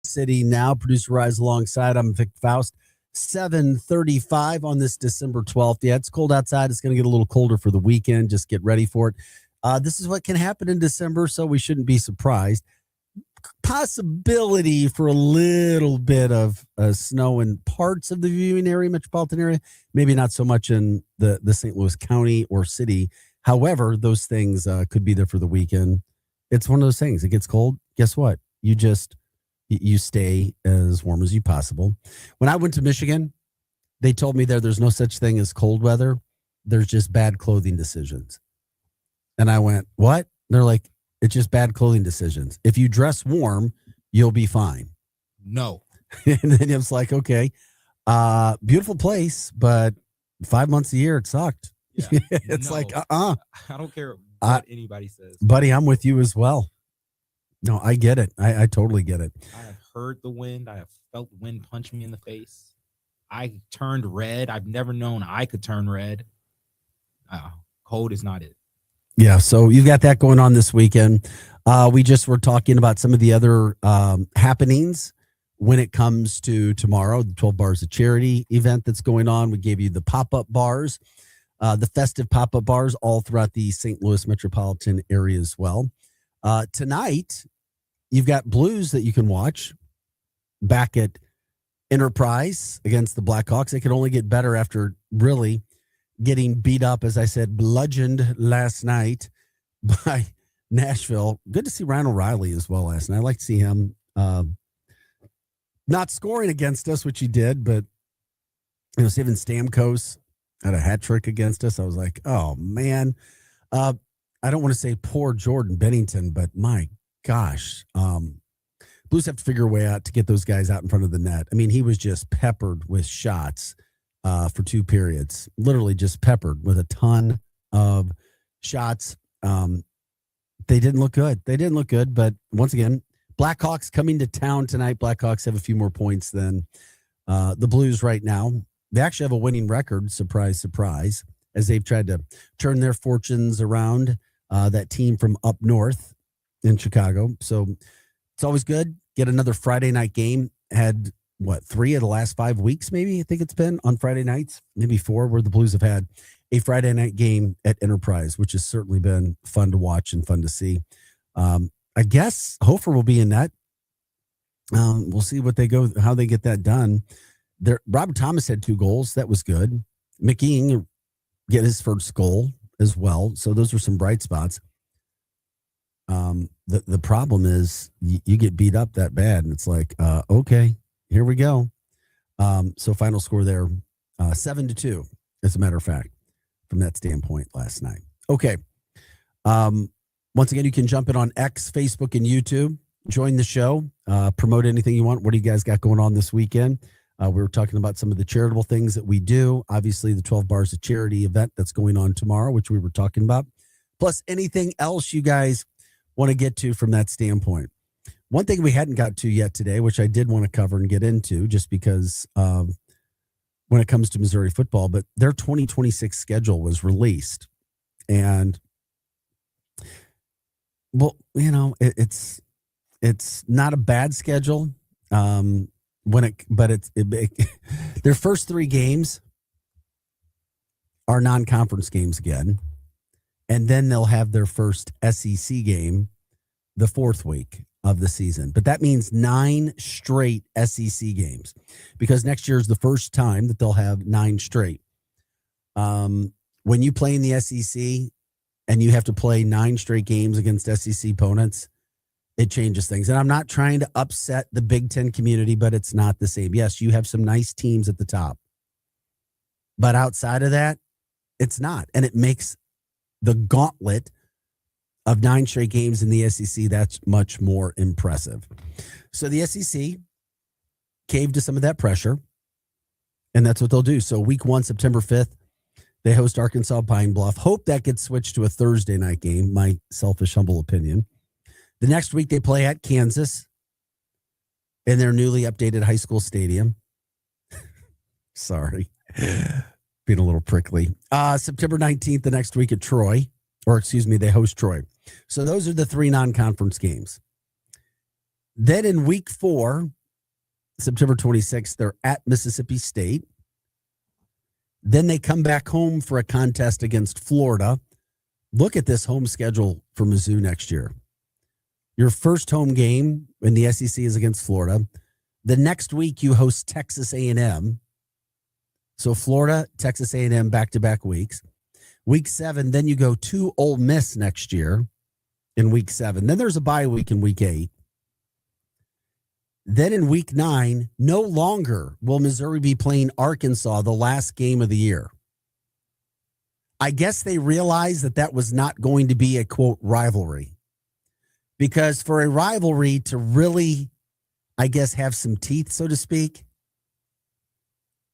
City now. Producer Rise alongside. I'm Vic Faust. 7:35 on this December 12th. Yeah, it's cold outside. It's going to get a little colder for the weekend. Just get ready for it. This is what can happen in December, so we shouldn't be surprised. Possibility for a little bit of snow in parts of the viewing area, metropolitan area. Maybe not so much in the St. Louis County or city. However, those things could be there for the weekend. It's one of those things. It gets cold. Guess what? You stay as warm as you possible. When I went to Michigan, they told me there's no such thing as cold weather. There's just bad clothing decisions. And I went, what? They're like, it's just bad clothing decisions. If you dress warm, you'll be fine. No. And then it was like, okay, beautiful place, but 5 months a year, it sucked. Yeah. It's No. like, I don't care what anybody says. buddy, I'm with you as well. No, I get it. I totally get it. I have heard the wind. I have felt wind punch me in the face. I turned red. I've never known I could turn red. Cold is not it. Yeah, so you've got that going on this weekend. We just were talking about some of the other happenings when it comes to tomorrow, the 12 Bars of Charity event that's going on. We gave you the pop-up bars, the festive pop-up bars all throughout the St. Louis metropolitan area as well. Tonight, you've got Blues that you can watch back at Enterprise against the Blackhawks. It could only get better after really getting beat up, as I said, bludgeoned last night by Nashville. Good to see Ryan O'Reilly as well last night. I like to see him not scoring against us, which he did, but Steven Stamkos had a hat trick against us. I was like, oh, man. I don't want to say poor Jordan Bennington, but my gosh, Blues have to figure a way out to get those guys out in front of the net. I mean, he was just peppered with shots for 2 periods, literally just peppered with a ton of shots. They didn't look good. But once again, Blackhawks coming to town tonight. Blackhawks have a few more points than the Blues right now. They actually have a winning record. Surprise, surprise, as they've tried to turn their fortunes around. That team from up north in Chicago. So it's always good. Get another Friday night game. Had 3 of the last 5 weeks, maybe I think it's been on Friday nights, maybe 4, where the Blues have had a Friday night game at Enterprise, which has certainly been fun to watch and fun to see. I guess Hofer will be in that. We'll see how they get that done. Robert Thomas had 2 goals. That was good. McKean get his first goal as well. So those are some bright spots. The problem is you get beat up that bad, and it's like, okay, here we go. So final score there, 7-2, as a matter of fact, from that standpoint last night. Okay. Once again, you can jump in on X, Facebook, and YouTube. Join the show. Promote anything you want. What do you guys got going on this weekend? We were talking about some of the charitable things that we do. Obviously, the 12 Bars of Charity event that's going on tomorrow, which we were talking about. Plus, anything else you guys want to get to from that standpoint. One thing we hadn't got to yet today, which I did want to cover and get into just because when it comes to Missouri football, but their 2026 schedule was released. And, well, it's not a bad schedule. Their first 3 games are non-conference games again. And then they'll have their first SEC game the 4th week of the season. But that means 9 straight SEC games, because next year is the first time that they'll have 9 straight. When you play in the SEC and you have to play 9 straight games against SEC opponents, it changes things. And I'm not trying to upset the Big Ten community, but it's not the same. Yes, you have some nice teams at the top, but outside of that, it's not. And it makes the gauntlet of 9 straight games in the SEC that's much more impressive. So the SEC caved to some of that pressure, and that's what they'll do. So week 1, September 5th, they host Arkansas Pine Bluff. Hope that gets switched to a Thursday night game, my selfish, humble opinion. The next week, they play at Kansas in their newly updated high school stadium. Sorry. Being a little prickly. September 19th, the next week at Troy. They host Troy. So those are the 3 non-conference games. Then in week 4, September 26th, they're at Mississippi State. Then they come back home for a contest against Florida. Look at this home schedule for Mizzou next year. Your first home game in the SEC is against Florida. The next week you host Texas A&M. So Florida, Texas A&M back-to-back weeks. Week 7, then you go to Ole Miss next year in week 7. Then there's a bye week in week 8. Then in week 9, no longer will Missouri be playing Arkansas the last game of the year. I guess they realized that was not going to be a, quote, rivalry. Because for a rivalry to really, I guess, have some teeth, so to speak,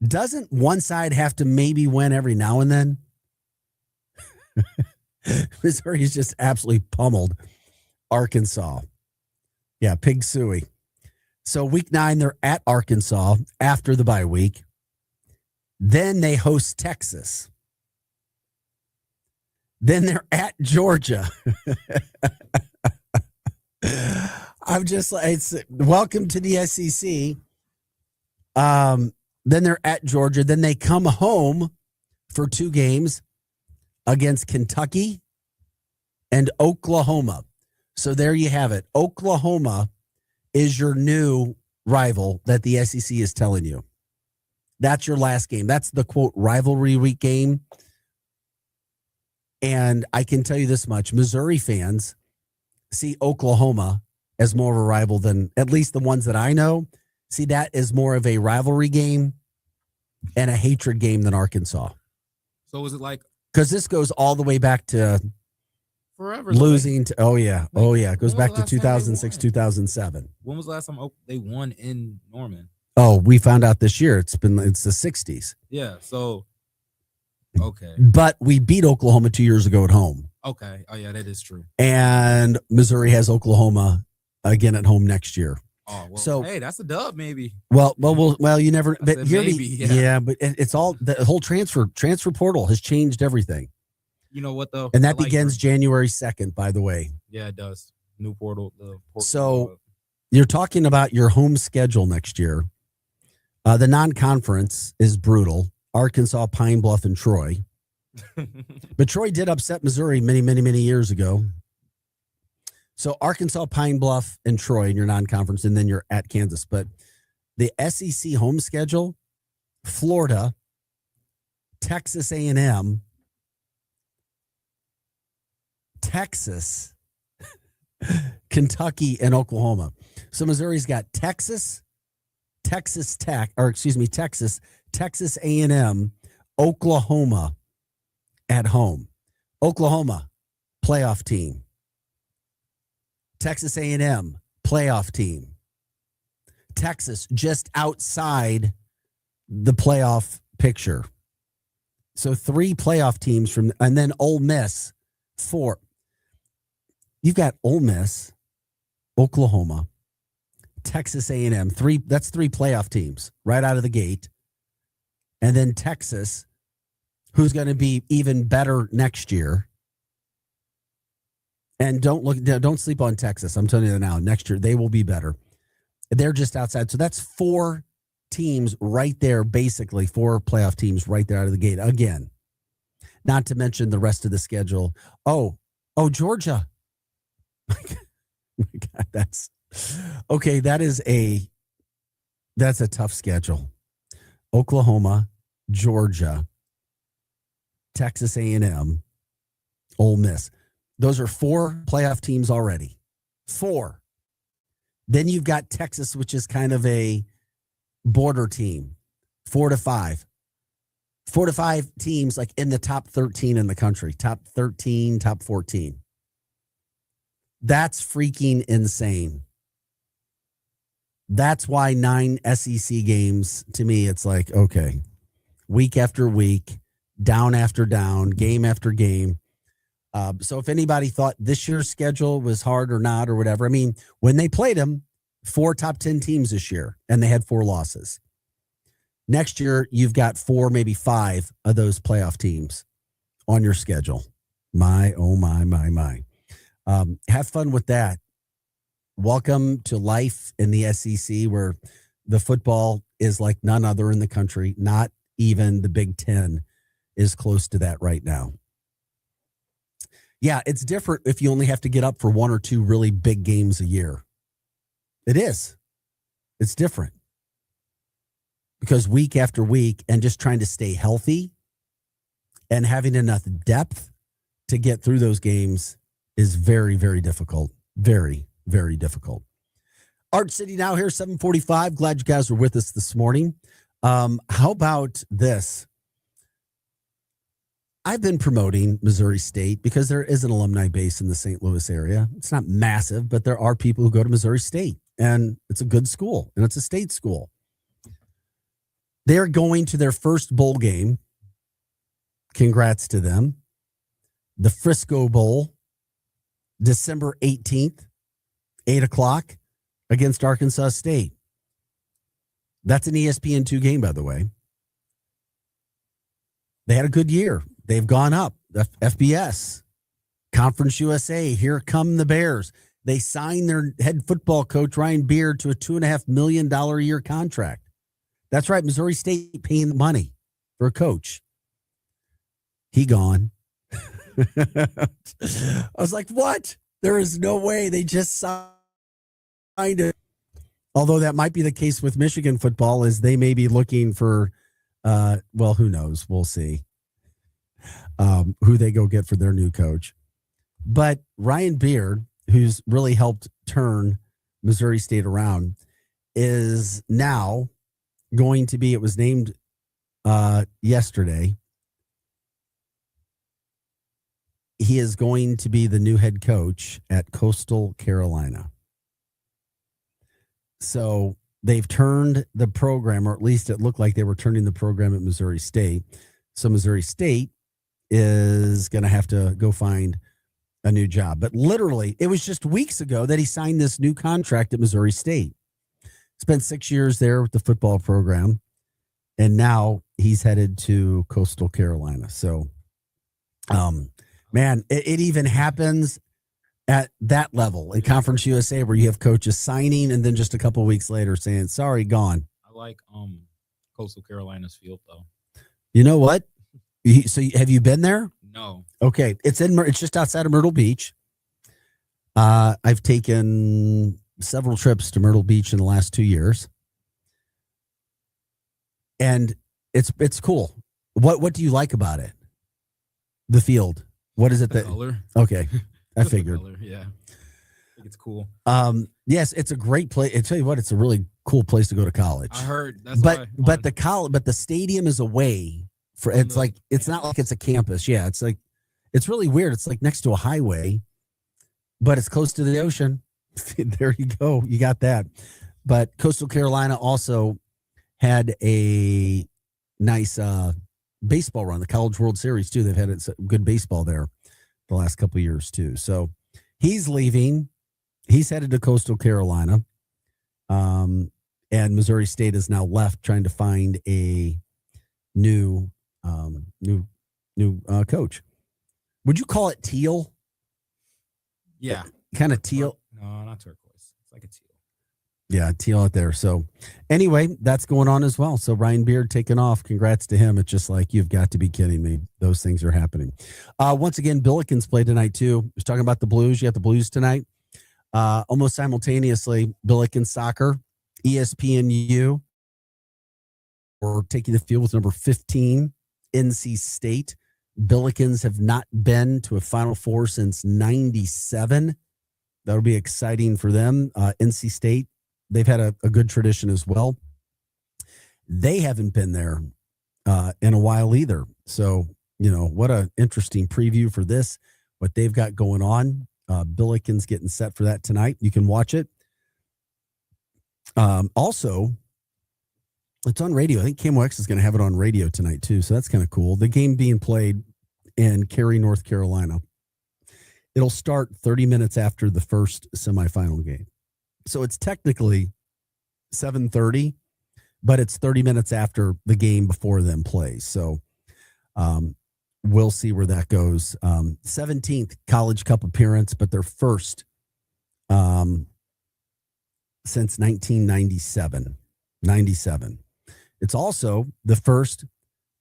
doesn't one side have to maybe win every now and then? Missouri's just absolutely pummeled Arkansas. Yeah, pig suey. So week 9, they're at Arkansas after the bye week. Then they host Texas. Then they're at Georgia. I'm just like, it's welcome to the SEC. Then they're at Georgia. Then they come home for 2 games against Kentucky and Oklahoma. So there you have it. Oklahoma is your new rival that the SEC is telling you. That's your last game. That's the, quote, rivalry week game. And I can tell you this much. Missouri fans see Oklahoma as more of a rival than, at least the ones that I know, see that as more of a rivalry game and a hatred game than Arkansas. So is it like, because this goes all the way back to forever losing to, it goes back to 2006, 2007. When was the last time they won in Norman? Oh, we found out this year. It's the 60s. Yeah. So, okay. But we beat Oklahoma 2 years ago at home. Okay. Oh, yeah, that is true. And Missouri has Oklahoma again at home next year. Oh, well, so hey, that's a dub, maybe. Well, you never. But maybe, yeah, but it's all the whole transfer portal has changed everything. You know what though? And that begins January 2nd, by the way. Yeah, it does. New portal. So you're talking about your home schedule next year. The non-conference is brutal. Arkansas, Pine Bluff, and Troy. But Troy did upset Missouri many, many, many years ago. So Arkansas, Pine Bluff, and Troy in your non-conference, and then you're at Kansas. But the SEC home schedule, Florida, Texas A&M, Texas, Kentucky, and Oklahoma. So Missouri's got Texas, Texas A&M, Oklahoma at home. Oklahoma, playoff team. Texas A&M, playoff team. Texas, just outside the playoff picture. So 3 playoff teams and then Ole Miss, 4. You've got Ole Miss, Oklahoma, Texas A&M, 3. That's 3 playoff teams right out of the gate. And then Texas, who's going to be even better next year. And don't sleep on Texas. I'm telling you now, next year they will be better. They're just outside. So that's 4 teams right there, basically 4 playoff teams right there out of the gate. Again, not to mention the rest of the schedule. Oh, Georgia. My God, that's okay. That's a tough schedule. Oklahoma, Georgia, Texas A&M, Ole Miss. Those are 4 playoff teams already. 4. Then you've got Texas, which is kind of a border team. 4 to 5. 4 to 5 teams like in the top 13 in the country. Top 13, top 14. That's freaking insane. That's why 9 SEC games, to me, it's like, okay, week after week, down after down, game after game. So if anybody thought this year's schedule was hard or not or whatever, I mean, when they played them, 4 top 10 teams this year, and they had 4 losses. Next year, you've got 4, maybe 5 of those playoff teams on your schedule. My, oh my, my, my. Have fun with that. Welcome to life in the SEC, where The football is like none other in the country. Not even the Big Ten is close to that right now. Yeah, it's different if you only have to get up for one or two really big games a year. It is. It's different. Because week after week and just trying to stay healthy and having enough depth to get through those games is very, very difficult. Very, very difficult. Art City now here, 7:45. Glad you guys were with us this morning. How about this? I've been promoting Missouri State because there is an alumni base in the St. Louis area. It's not massive, but there are people who go to Missouri State, and it's a good school, and it's a state school. They're going to their first bowl game. Congrats to them. The Frisco Bowl, December 18th, 8 o'clock against Arkansas State. That's an ESPN2 game, by the way. They had a good year. They've gone up. The FBS, Conference USA, here come the Bears. They signed their head football coach, Ryan Beard, to a $2.5 million a year contract. That's right, Missouri State paying the money for a coach. He gone. I was like, what? There is no way. They just signed it. Although that might be the case with Michigan football, is they may be looking for, well, who knows? We'll see who they go get for their new coach. But Ryan Beard, who's really helped turn Missouri State around, is now going to be, it was named yesterday, he is going to be the new head coach at Coastal Carolina. So they've turned the program, or at least it looked like they were turning the program at Missouri State. So Missouri State is going to have to go find a new job. But literally, it was just weeks ago that he signed this new contract at Missouri State. Spent 6 years there with the football program, and now he's headed to Coastal Carolina. So, man, it even happens at that level in Conference USA, where you have coaches signing and then just a couple of weeks later saying, sorry, gone. I like Coastal Carolina's field, though. You know what? So have you been there? No. Okay. It's just outside of Myrtle Beach. I've taken several trips to Myrtle Beach in the last 2 years. And it's cool. What do you like about it? The field. What is it that color? Okay. I figured. Color, yeah. I think it's cool. Yes, it's a great place. I tell you what, it's a really cool place to go to college. I heard that's but the stadium is away for it's not like it's a campus. Yeah, it's really weird. It's like next to a highway, but it's close to the ocean. There you go. You got that. But Coastal Carolina also had a nice baseball run, the College World Series too. They've had good baseball there the last couple of years too. So he's leaving. He's headed to Coastal Carolina. And Missouri State is now left trying to find a new coach. Would you call it teal? Yeah. Kind of teal. No, not turquoise. It's like a teal. Yeah, teal out there. So anyway, that's going on as well. So Ryan Beard taking off. Congrats to him. It's just like, you've got to be kidding me. Those things are happening. Once again, Billikens play tonight too. I was talking about the Blues. You got the Blues tonight. Almost simultaneously, Billikens soccer, ESPNU, or taking the field with number 15, NC State. Billikens have not been to a Final Four since 97. That'll be exciting for them. NC State, they've had a good tradition as well. They haven't been there in a while either. So, what an interesting preview for this, what they've got going on. Billikens getting set for that tonight. You can watch it. Also, it's on radio. I think KMOX is going to have it on radio tonight too. So that's kind of cool. The game being played in Cary, North Carolina. It'll start 30 minutes after the first semifinal game. So it's technically 7:30, but it's 30 minutes after the game before them plays. So we'll see where that goes. 17th College Cup appearance, but their first since 1997. 97. It's also the first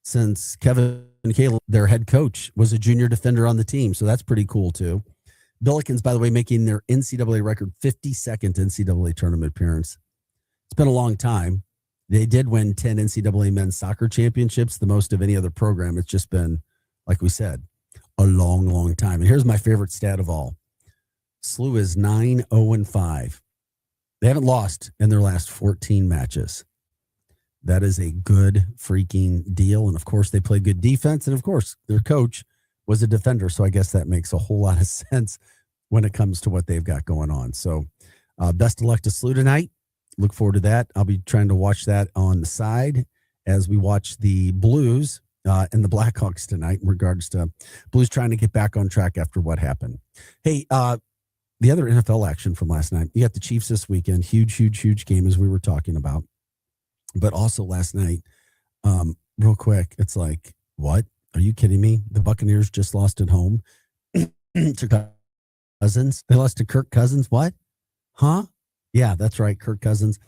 since Kevin Caleb, their head coach, was a junior defender on the team. So that's pretty cool, too. Billikens, by the way, making their NCAA record 52nd NCAA tournament appearance. It's been a long time. They did win 10 NCAA men's soccer championships, the most of any other program. It's just been, like we said, a long, long time. And here's my favorite stat of all. SLU is 9-0-5. They haven't lost in their last 14 matches. That is a good freaking deal. And, of course, they play good defense. And, of course, their coach was a defender. So I guess that makes a whole lot of sense when it comes to what they've got going on. So best of luck to SLU tonight. Look forward to that. I'll be trying to watch that on the side as we watch the Blues and the Blackhawks tonight in regards to Blues trying to get back on track after what happened. Hey, the other NFL action from last night, you got the Chiefs this weekend. Huge game as we were talking about. But also last night, real quick, it's like, what? Are you kidding me? The Buccaneers just lost at home to Cousins. They lost to Kirk Cousins. What? Huh? Yeah, that's right. Kirk Cousins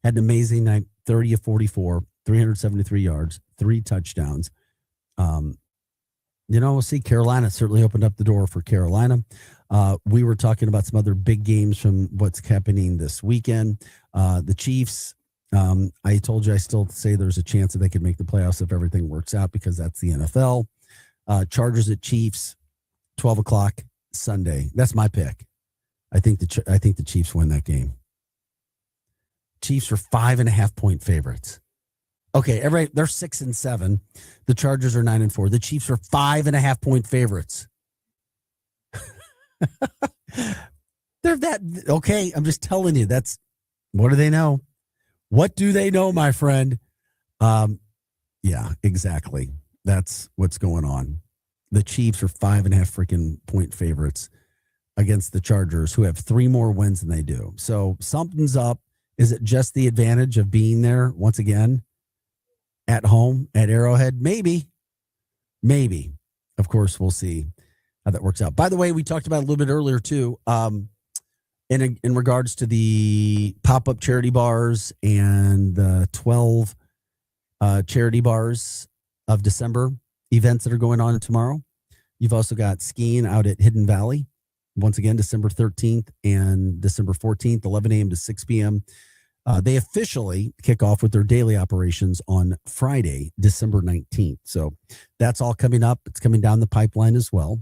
had an amazing night, 30 of 44, 373 yards, 3 touchdowns. We'll see. Carolina certainly opened up the door for Carolina. We were talking about some other big games from what's happening this weekend. The Chiefs, I told you I still say there's a chance that they could make the playoffs if everything works out because that's the NFL. Chargers at Chiefs, 12 o'clock Sunday. That's my pick. I think the Chiefs win that game. Chiefs are 5.5-point favorites. Okay, they're 6-7. The Chargers are 9-4. The Chiefs are 5.5-point favorites. They're that okay. I'm just telling you. That's what do they know? What do they know, my friend? Yeah, exactly. That's what's going on. The Chiefs are 5.5 freaking point favorites against the Chargers, who have 3 more wins than they do. So something's up. Is it just the advantage of being there once again at home at Arrowhead? Maybe. Of course, we'll see how that works out. By the way, we talked about it a little bit earlier too. In regards to the pop-up charity bars and the 12 charity bars of December events that are going on tomorrow. You've also got skiing out at Hidden Valley. Once again, December 13th and December 14th, 11 a.m. to 6 p.m. They officially kick off with their daily operations on Friday, December 19th. So that's all coming up. It's coming down the pipeline as well.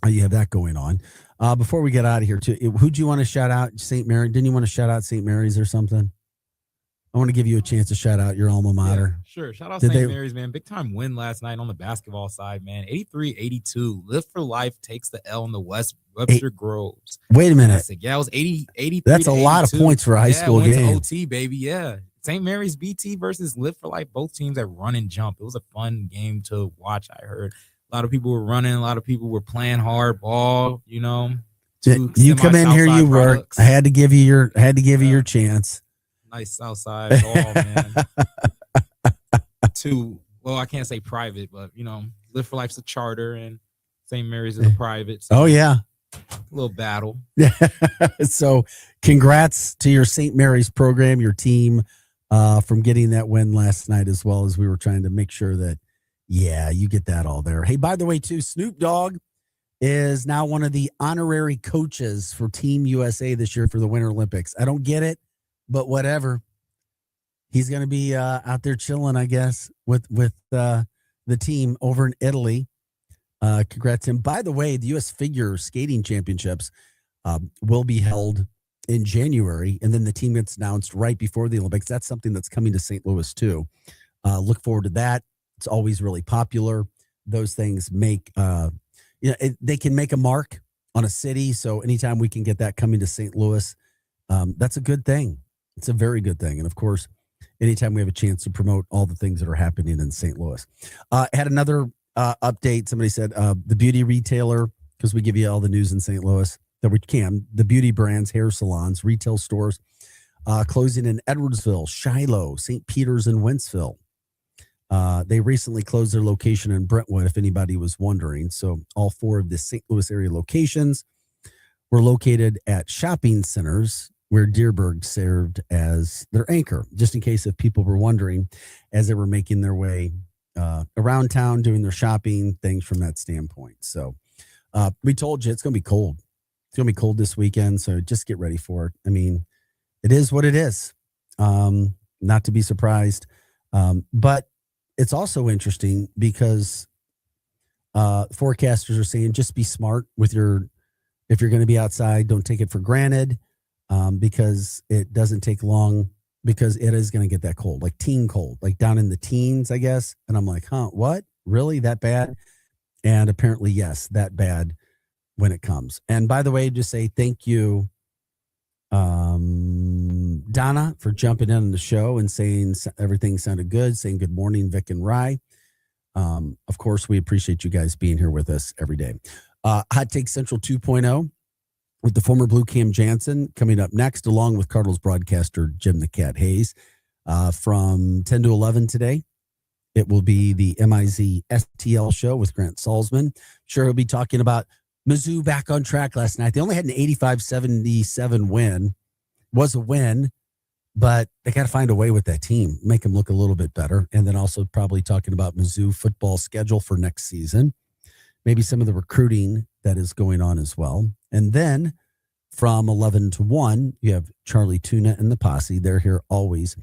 You have that going on. Before we get out of here, too, who do you want to shout out? St. Mary? Didn't you want to shout out St. Mary's or something? I want to give you a chance to shout out your alma mater. Yeah, sure. Shout out St. Mary's, man. Big time win last night on the basketball side, man. 83-82. Live for Life takes the L in the Webster Groves. Wait a minute. Yeah, it was 83. That's a lot of points for a high school game. Went to OT, baby. Yeah. St. Mary's BT versus Live for Life. Both teams that run and jump. It was a fun game to watch, I heard. A lot of people were running. A lot of people were playing hard ball, You come in here, you work. I had to give you your chance. Nice Southside ball, man. I can't say private, but Live for Life's a charter and St. Mary's is a private. So oh yeah, a little battle. Yeah. So congrats to your St. Mary's program, your team, from getting that win last night, as well as we were trying to make sure that you get that all there. Hey, by the way, too, Snoop Dogg is now one of the honorary coaches for Team USA this year for the Winter Olympics. I don't get it. But whatever, he's going to be out there chilling, I guess, with the team over in Italy. Congrats to him. By the way, the U.S. Figure Skating Championships will be held in January, and then the team gets announced right before the Olympics. That's something that's coming to St. Louis, too. Look forward to that. It's always really popular. Those things make, they can make a mark on a city. So anytime we can get that coming to St. Louis, that's a good thing. It's a very good thing. And of course, anytime we have a chance to promote all the things that are happening in St. Louis. Had another update. Somebody said the beauty retailer, because we give you all the news in St. Louis that we can, the beauty brands, hair salons, retail stores, closing in Edwardsville, Shiloh, St. Peter's, and Wentzville. They recently closed their location in Brentwood, if anybody was wondering. So all 4 of the St. Louis area locations were located at shopping centers where Deerberg served as their anchor, just in case if people were wondering as they were making their way around town, doing their shopping, things from that standpoint. So we told you it's going to be cold. It's going to be cold this weekend, so just get ready for it. I mean, it is what it is. Not to be surprised. But it's also interesting because forecasters are saying just be smart with if you're going to be outside, don't take it for granted. Because it doesn't take long, because it is going to get that cold, like teen cold, like down in the teens, I guess. And I'm like, what? Really? That bad? And apparently, yes, that bad when it comes. And by the way, just say thank you, Donna, for jumping in on the show and saying everything sounded good, saying good morning, Vic and Rye. Of course, we appreciate you guys being here with us every day. Hot Take Central 2.0. with the former Blue Cam Jansen coming up next, along with Cardinals broadcaster Jim the Cat Hayes from 10 to 11 today. It will be the MIZ STL show with Grant Salzman. Sure, he'll be talking about Mizzou back on track last night. They only had an 85-77 win. Was a win, but they got to find a way with that team, make them look a little bit better. And then also probably talking about Mizzou football schedule for next season. Maybe some of the recruiting that is going on as well. And then from 11 to 1, you have Charlie Tuna and the Posse. They're here always,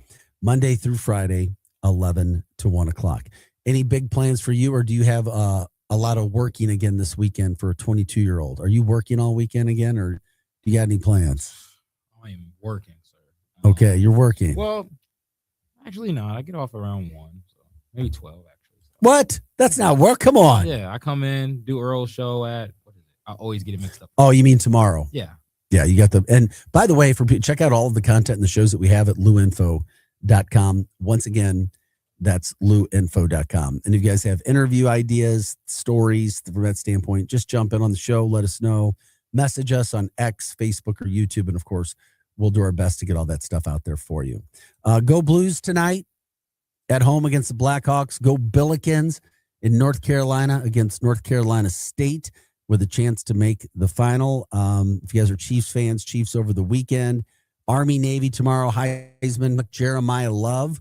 Monday through Friday, 11 to 1 o'clock. Any big plans for you, or do you have a lot of working again this weekend for a 22-year-old? Are you working all weekend again, or do you got any plans? I am working, sir. Okay, you're working. Well, actually, not. I get off around 1, so maybe 12, actually. What? That's not work. Come on. Yeah, I come in, do Earl's show at, what is it? I always get it mixed up. Oh, you mean tomorrow? Yeah. Yeah, you got the, and by the way, check out all of the content and the shows that we have at luinfo.com. Once again, that's luinfo.com. And if you guys have interview ideas, stories from that standpoint, just jump in on the show, let us know, message us on X, Facebook, or YouTube. And of course, we'll do our best to get all that stuff out there for you. Go Blues tonight at home against the Blackhawks. Go Billikens in North Carolina against North Carolina State with a chance to make the final. If you guys are Chiefs fans, Chiefs over the weekend. Army, Navy tomorrow. Heisman, Jeremiah Love.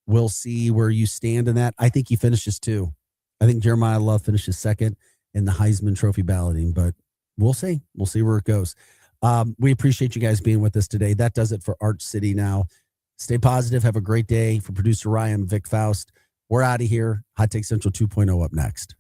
We'll see where you stand in that. I think he finishes too. I think Jeremiah Love finishes second in the Heisman Trophy balloting, but we'll see. We'll see where it goes. We appreciate you guys being with us today. That does it for Arch City now. Stay positive. Have a great day. For producer Ryan, Vic Faust, we're out of here. Hot Take Central 2.0 up next.